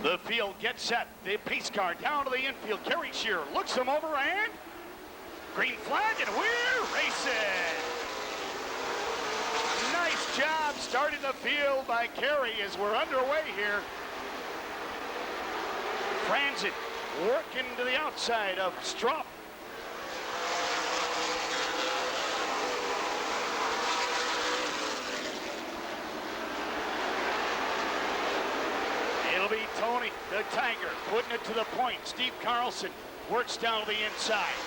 The field gets set. The pace car down to the infield. Gary Shear looks him over and green flag, and we're racing. Nice job starting the field by Kerry as we're underway here. Franzen working to the outside of Strupp. It'll be Tony, the Tiger, putting it to the point. Steve Carlson works down to the inside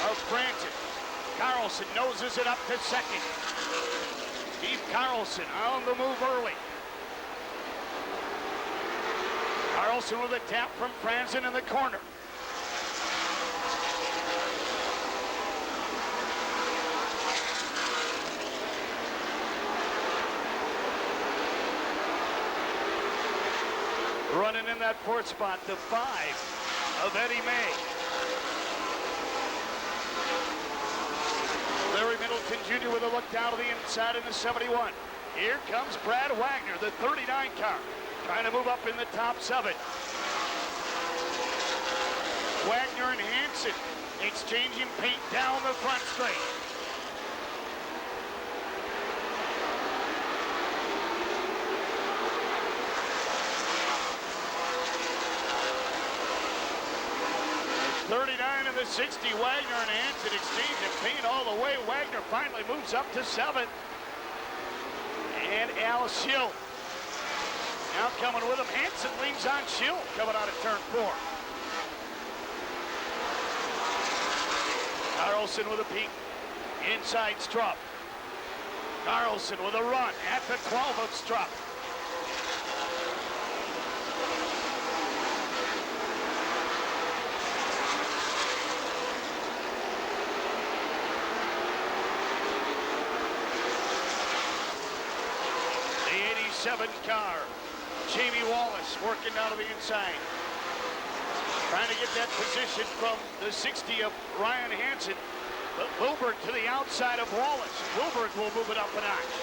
of Franzen. Carlson noses it up to second. Steve Carlson on the move early. Carlson with a tap from Franzen in the corner. Running in that fourth spot, the 5 of Eddie May. Larry Middleton Jr. with a look down to the inside in the 71. Here comes Brad Wagner, the 39 car, trying to move up in the top 7. Wagner and Hansen exchanging paint down the front straight. '39 and the 60, Wagner and Hansen exchanging paint all the way. Wagner finally moves up to 7. And Al Schill now coming with him. Hansen leans on Schill coming out of turn 4. Carlson with a peek inside Strupp. Carlson with a run at the 12 of Strupp. The 87 car, Jamie Wallace working down to the inside. Trying to get that position from the 60 of Ryan Hansen. But Wilberg to the outside of Wallace. Wilberg will move it up a notch.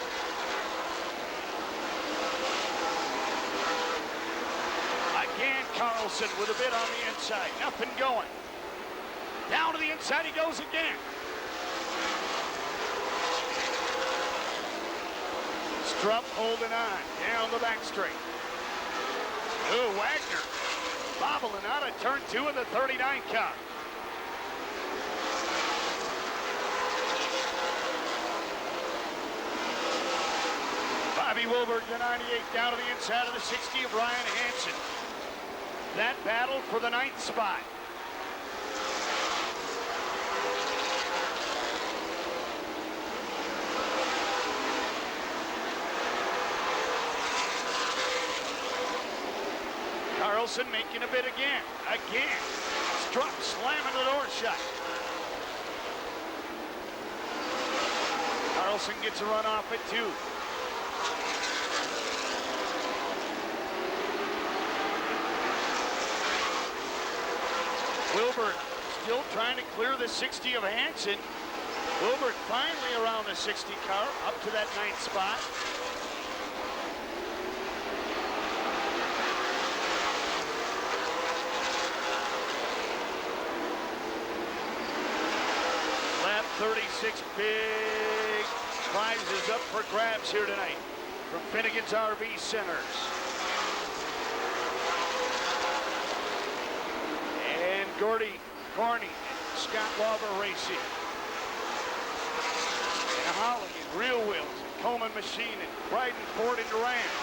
Again, Carlson with a bit on the inside. Nothing going. Down to the inside he goes again. Strupp holding on. Down the back straight. Ooh, Wagner bobbling out of turn 2 in the 39 car. Bobby Wilberg, the 98, down to the inside of the 60 of Ryan Hansen. That battle for the 9th spot. Carlson making a bid again. Strupp slamming the door shut. Carlson gets a run off at 2. Wilberg still trying to clear the 60 of Hansen. Wilberg finally around the 60 car, up to that 9th spot. Lap 36, big prizes up for grabs here tonight from Finnegan's RV Centers. And Gordy Corney and Scott Lauber Racing. And Holly and Real Wheels and Coleman Machine and Bryden Ford and Durant.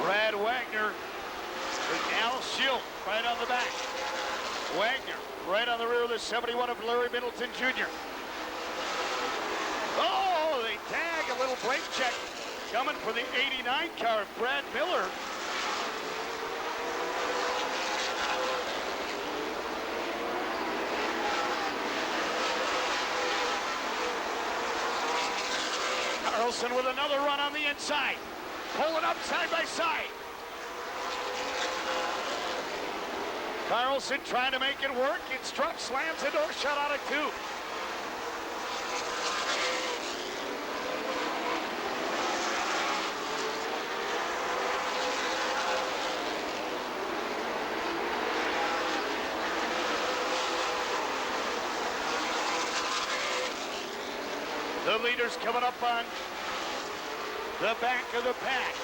Brad Wagner with Al Schill right on the back. Wagner right on the rear of the 71 of Larry Middleton Jr. Oh, they tag a little brake check coming for the 89 car of Brad Miller. Carlson with another run on the inside. Pulling up side by side. Carlson trying to make it work. It's struck, slams the door shut out of 2. The leaders coming up on the back of the pack.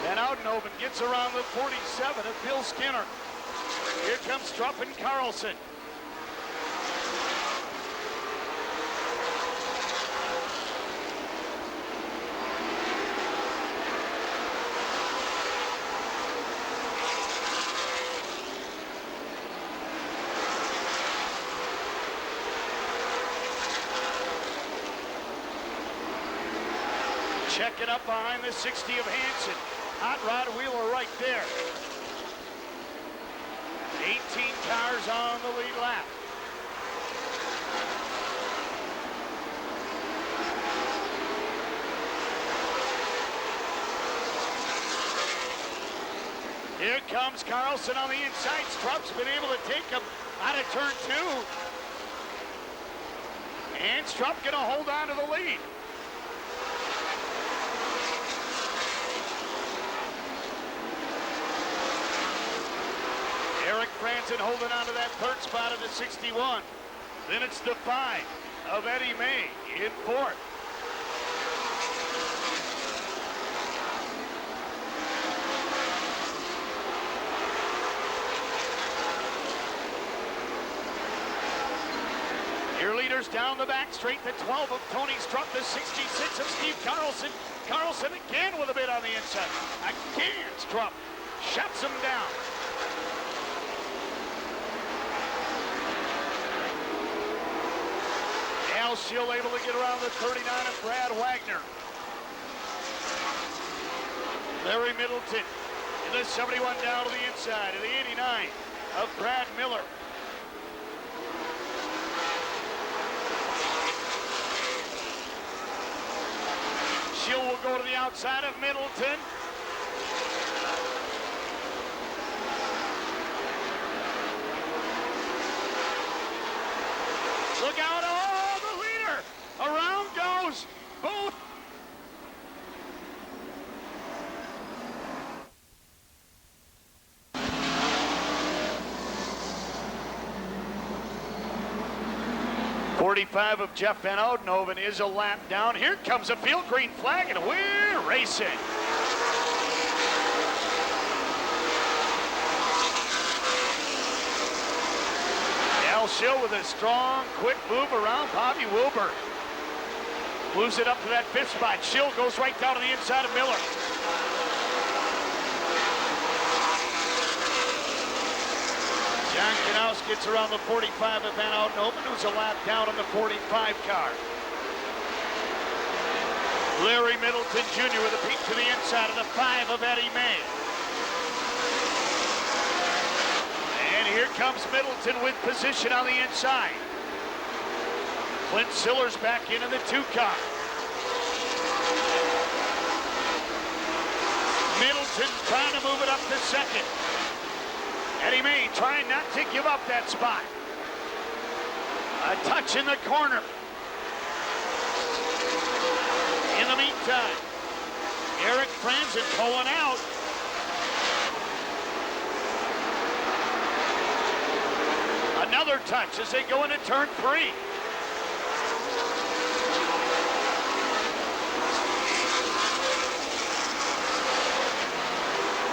And Oudenhoven gets around the 47 of Bill Skinner. Here comes Strupp and Carlson. Checking up behind the 60 of Hansen. Hot Rod Wheeler right there. 18 cars on the lead lap. Here comes Carlson on the inside. Strupp's been able to take him out of turn 2. And Strupp gonna hold on to the lead. Eric Franzen holding on to that third spot of the 61. Then it's the 5 of Eddie May in 4th. Your leaders down the back straight, the 12 of Tony Strupp, the 66 of Steve Carlson. Carlson again with a bit on the inside. Again, Strupp shuts him down. Al Schill able to get around the 39 of Brad Wagner. Larry Middleton in the 71 down to the inside of the 89 of Brad Miller. Schill will go to the outside of Middleton. Look out, oh, the leader! Around goes both. .45 of Jeff Van Oudenhoven is a lap down. Here comes a field green flag, and we're racing. Al Schill with a strong, quick move around Bobby Wilbur. Moves it up to that 5th spot. Schill goes right down to the inside of Miller. John Knaus gets around the 45 of Van Oudenhoven, who's a lap down on the 45 car. Larry Middleton Jr. with a peek to the inside of the 5 of Eddie May. And here comes Middleton with position on the inside. Clint Sillers back in the 2 car. Middleton trying to move it up to 2nd. Eddie May trying not to give up that spot. A touch in the corner. In the meantime, Eric Franzen pulling out. Another touch as they go into turn 3.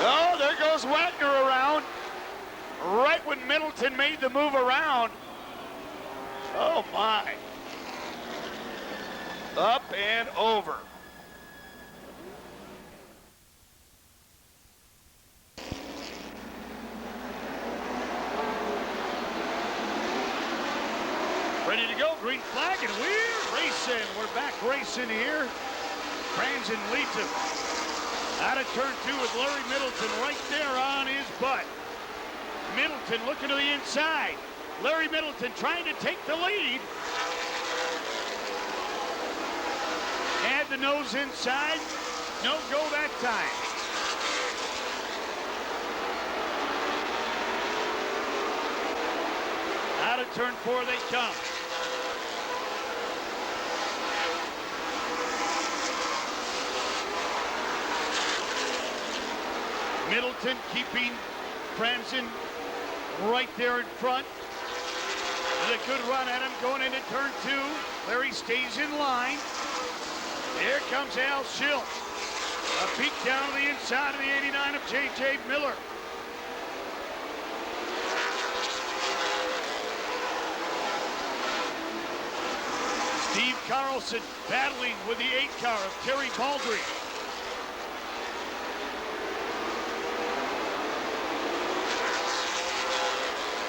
Oh, there goes Wagner around. Right when Middleton made the move around. Oh my. Up and over. Ready to go, green flag, and we're racing. We're back racing here. Franzen leads him. Out of turn 2 with Larry Middleton right there on his butt. Middleton looking to the inside. Larry Middleton trying to take the lead. nose inside. No go that time. Out of turn 4 they come. Middleton keeping Franzen right there in front. With a good run at him going into turn 2. Larry stays in line. Here comes Al Schill. A peek down to the inside of the 89 of J.J. Miller. Steve Carlson battling with the 8 car of Terry Baldry.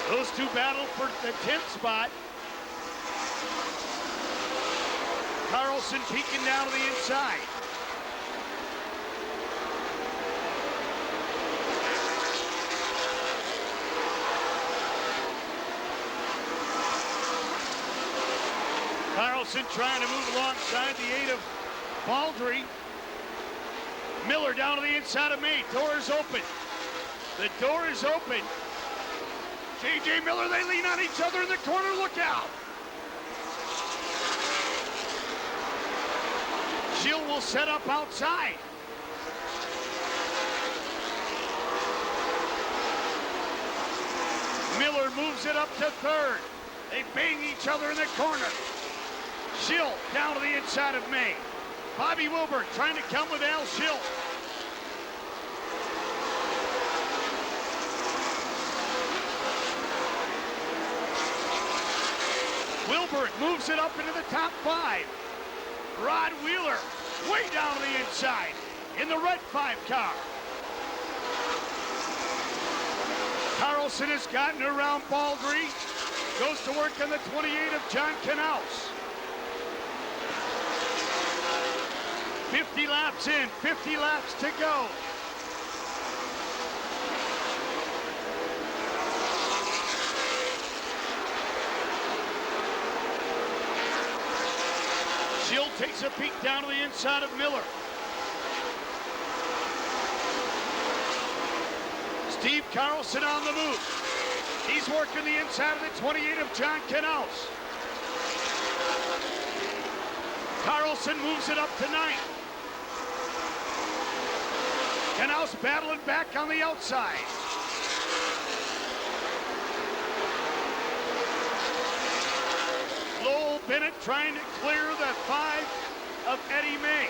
Those two battle for the 10th spot. Carlson peeking down to the inside. Carlson trying to move alongside the 8 of Baldry. Miller down to the inside of May. Door is open. The door is open. J.J. Miller, they lean on each other in the corner. Look out. Schill will set up outside. Miller moves it up to 3rd. They bang each other in the corner. Schill down to the inside of May. Bobby Wilbur trying to come with Al Schill. Wilbur moves it up into the top 5. Rod Wheeler way down to the inside in the red 5 car. Carlson has gotten around Baldry. Goes to work on the 28 of John Knaus. 50 laps in, 50 laps to go. Schill takes a peek down to the inside of Miller. Steve Carlson on the move. He's working the inside of the 28 of John Knaus. Carlson moves it up to 9th. Knaus battling back on the outside. Lowell Bennett trying to clear the 5 of Eddie May.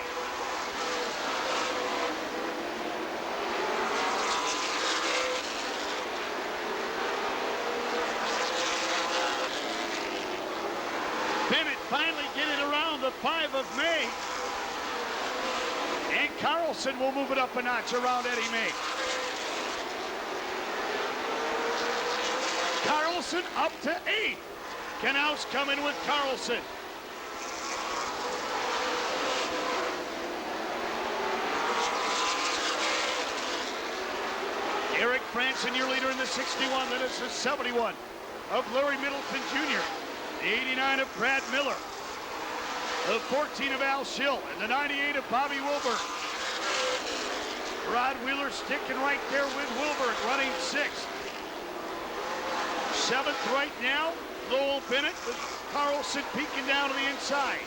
Bennett finally getting around the 5 of May. And Carlson will move it up a notch around Eddie May. Carlson up to 8th. Knaus coming with Carlson. Eric Franzen, your leader in the 61. That is the 71 of Larry Middleton Jr. The 89 of Brad Miller. The 14 of Al Schill. And the 98 of Bobby Wilbur. Rod Wheeler sticking right there with Wilbur, running 6th. 7th right now, Lowell Bennett with Carlson peeking down to the inside.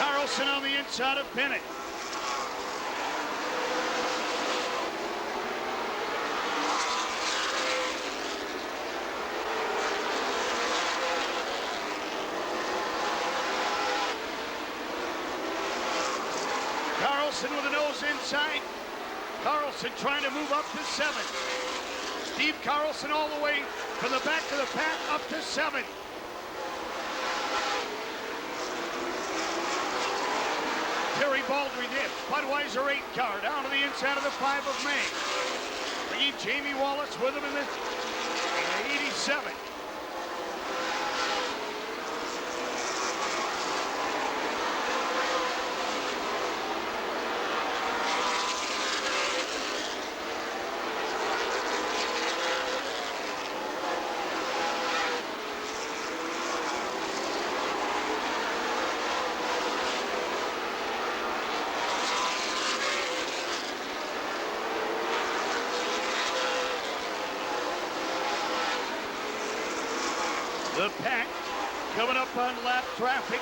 Carlson on the inside of Bennett. Carlson with a nose inside. Carlson trying to move up to 7th. Steve Carlson all the way from the back of the pack up to 7th. Terry Baldry did. Budweiser 8 car down to the inside of the 5 of May. Bringing Jamie Wallace with him in the 87. The pack coming up on lap traffic.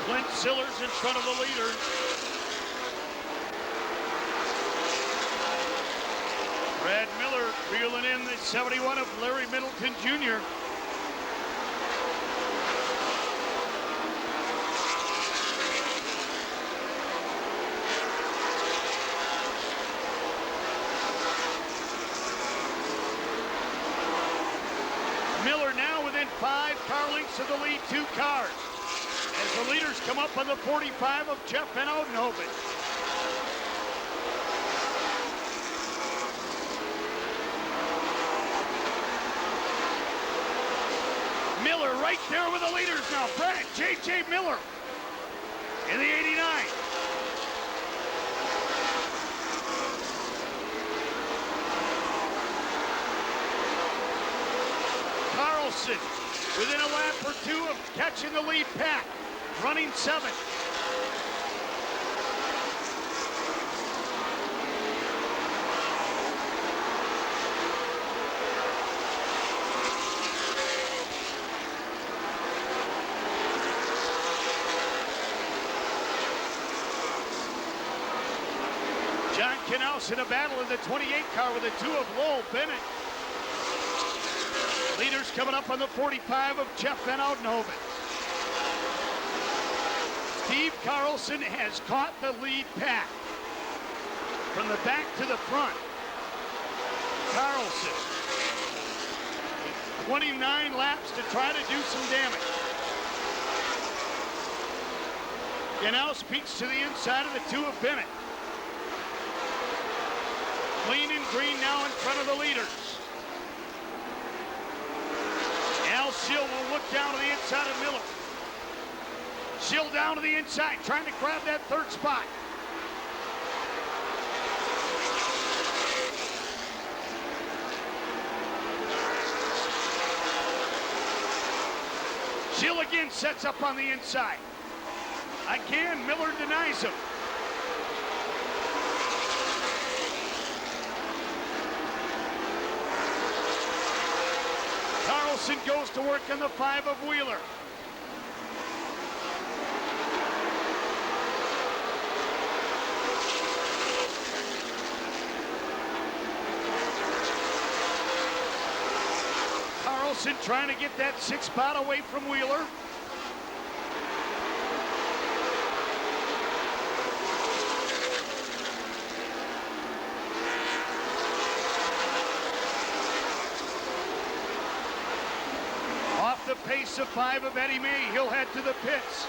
Clint Sillers in front of the leader. Brad Miller reeling in the 71 of Larry Middleton Jr. Miller now within 5 car lengths of the lead 2 cars. As the leaders come up on the 45 of Jeff Van Oudenhoven. Miller right there with the leaders now. Brad J.J. Miller in the 89. Carlson within a lap or 2 of catching the lead pack, running 7th. John Knaus in a battle in the 28 car with the 2 of Lowell Bennett. Leaders coming up on the 45 of Jeff Van Oudenhoven. Steve Carlson has caught the lead pack. From the back to the front. Carlson. 29 laps to try to do some damage. Knaus peeks to the inside of the 2 of Bennett. Clean and green now in front of the leaders. Al Schill will look down to the inside of Miller. Schill down to the inside, trying to grab that 3rd spot. Schill again sets up on the inside. Again, Miller denies him. Carlson goes to work on the 5 of Wheeler. Carlson trying to get that 6th spot away from Wheeler. Off the pace of 5 of Eddie May, he'll head to the pits.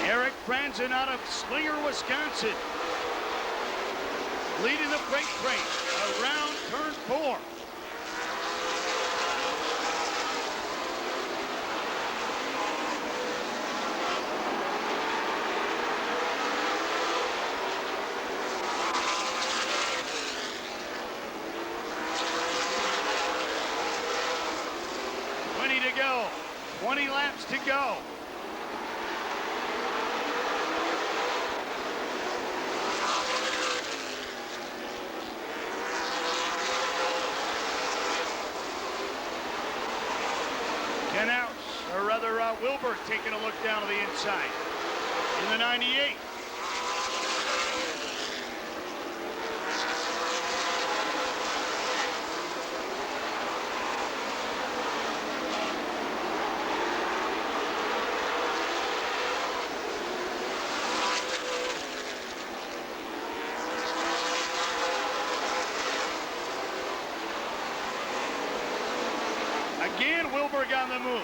Eric Franzen out of Slinger, Wisconsin, leading the freight train around turn 4. To go, 20 laps to go. Knaus, or rather Wilbur, taking a look down to the inside in the 98. Again, Wilberg on the move.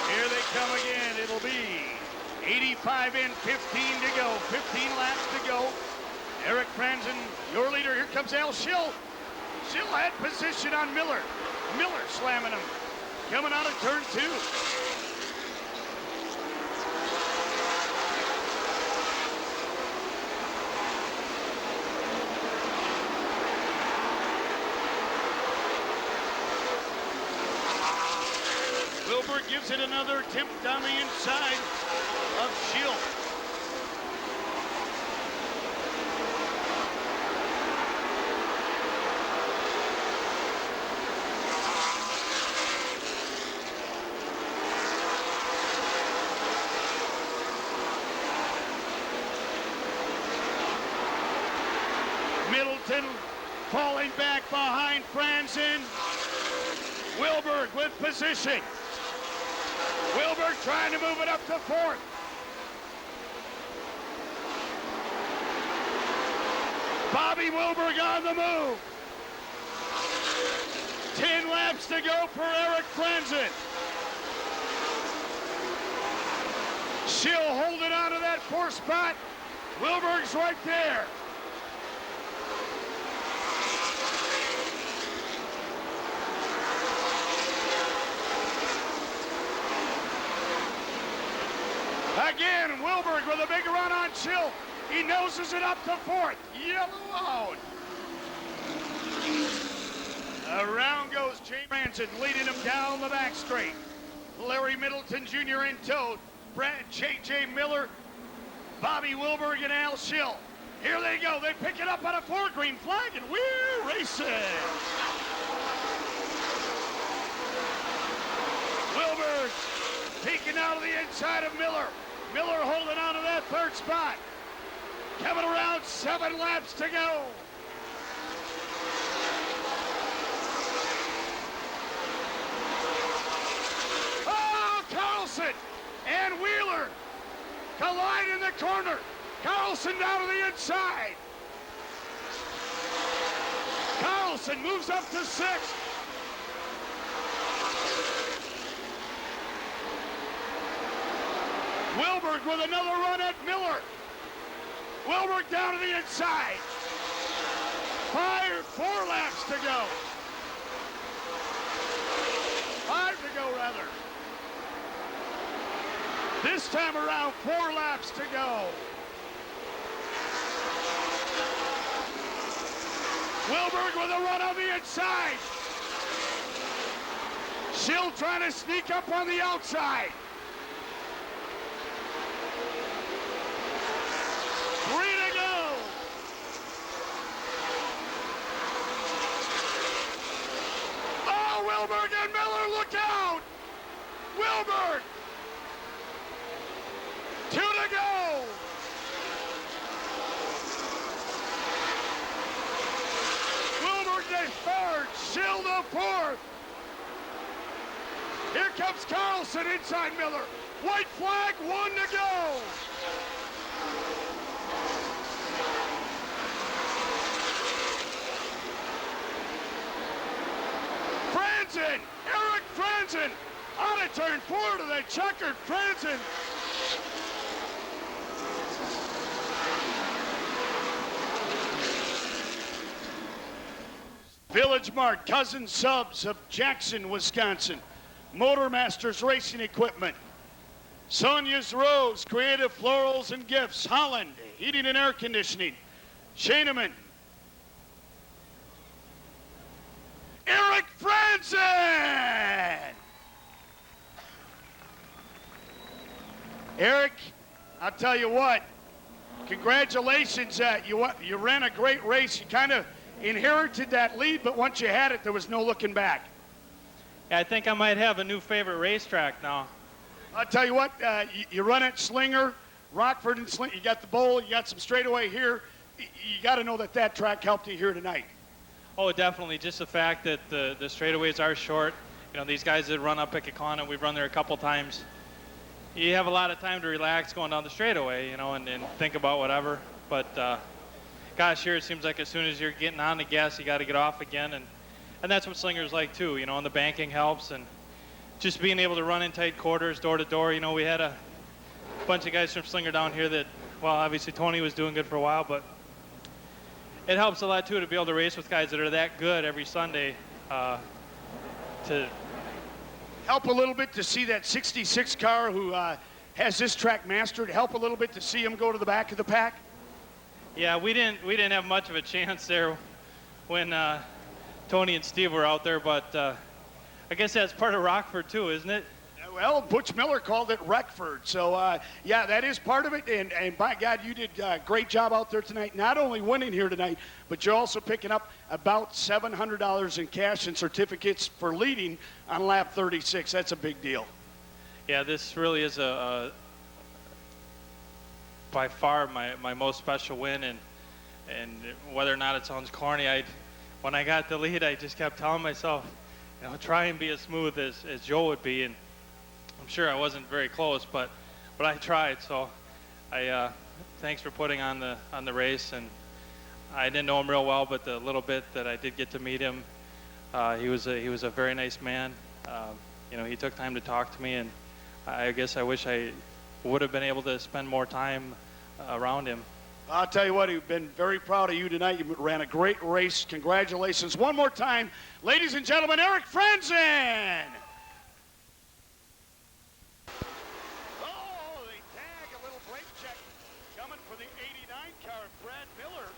Here they come again. It'll be 85 in, 15 to go. 15 laps to go. Eric Franzen, your leader. Here comes Al Schill. Schill had position on Miller. Miller slamming him. Coming out of turn 2. Wilbur gives it another attempt down the inside of Schill. Middleton falling back behind Franzen. Wilbur with position. Wilbur trying to move it up to 4th. Bobby Wilbur on the move. 10 laps to go for Eric Franzen. Schill holding on to that 4th spot. Wilbur's right there. Again, Wilberg with a big run on Schill. He noses it up to 4th. Yellow out. Around goes Jay Manson, leading him down the back straight. Larry Middleton Jr. in tow. J.J. Miller, Bobby Wilberg, and Al Schill. Here they go. They pick it up on a 4 green flag, and we're racing. Wilberg peeking out of the inside of Miller. Miller holding on to that 3rd spot. Coming around, 7 laps to go. Oh, Carlson and Wheeler collide in the corner. Carlson down to the inside. Carlson moves up to 6th. Wilberg with another run at Miller. Wilberg down to the inside. 4 laps to go. 5 to go, rather. This time around, 4 laps to go. Wilberg with a run on the inside. Schill trying to sneak up on the outside. 3 to go. Oh, Wilberg and Miller, look out! Wilberg! 2 to go. Wilberg to 3rd, Schill to 4th. Here comes Carlson inside Miller. White flag, 1 to go. Franzen, Eric Franzen, out of turn 4 to the checkered Franzen. Village Mart, Cousin Subs of Jackson, Wisconsin. Motor Masters Racing Equipment. Sonia's Rose, Creative Florals and Gifts. Holland, Heating and Air Conditioning. Shaneman. Eric Franzen! Eric, I'll tell you what, congratulations. You ran a great race. You kind of inherited that lead, but once you had it, there was no looking back. Yeah, I think I might have a new favorite racetrack now. I'll tell you what, you run at Slinger, Rockford and Slinger. You got the bowl, you got some straightaway here. You got to know that that track helped you here tonight. Oh, definitely. Just the fact that the straightaways are short. You know, these guys that run up at Kekana, we've run there a couple times. You have a lot of time to relax going down the straightaway, you know, and think about whatever. But gosh, here it seems like as soon as you're getting on the gas, you got to get off again, and that's what Slinger's like too, you know. And the banking helps, and just being able to run in tight quarters, door to door. You know, we had a bunch of guys from Slinger down here that, well, obviously Tony was doing good for a while, but it helps a lot too to be able to race with guys that are that good every Sunday. To help a little bit to see that 66 car who has this track mastered. Help a little bit to see him go to the back of the pack. Yeah, we didn't have much of a chance there when Tony and Steve were out there, but I guess that's part of Rockford too, isn't it? Well, Butch Miller called it Rockford, so yeah, that is part of it. And by God, you did a great job out there tonight. Not only winning here tonight, but you're also picking up about $700 in cash and certificates for leading on lap 36. That's a big deal. Yeah, this really is by far my most special win, and whether or not it sounds corny, when I got the lead, I just kept telling myself, try and be as smooth as Joe would be, and I'm sure I wasn't very close, but I tried. So thanks for putting on the race, and I didn't know him real well, but the little bit that I did get to meet him, he was a very nice man. He took time to talk to me, and I guess I wish I would have been able to spend more time around him. I'll tell you what, we've been very proud of you tonight. You ran a great race. Congratulations one more time, ladies and gentlemen, Eric Frenzen. Oh, they tag a little brake check coming for the 89 car, Brad Miller.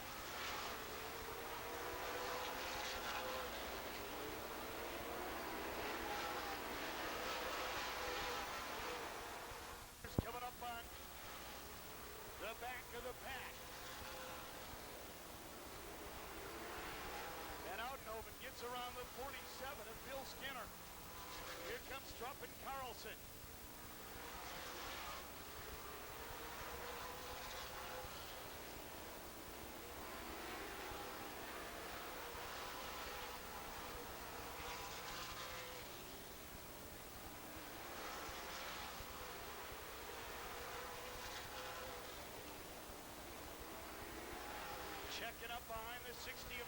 Coming up on the back of the pack. And Outnoven gets around the 47 of Bill Skinner. Here comes Trupp and Carlson. Checking up behind the 60 of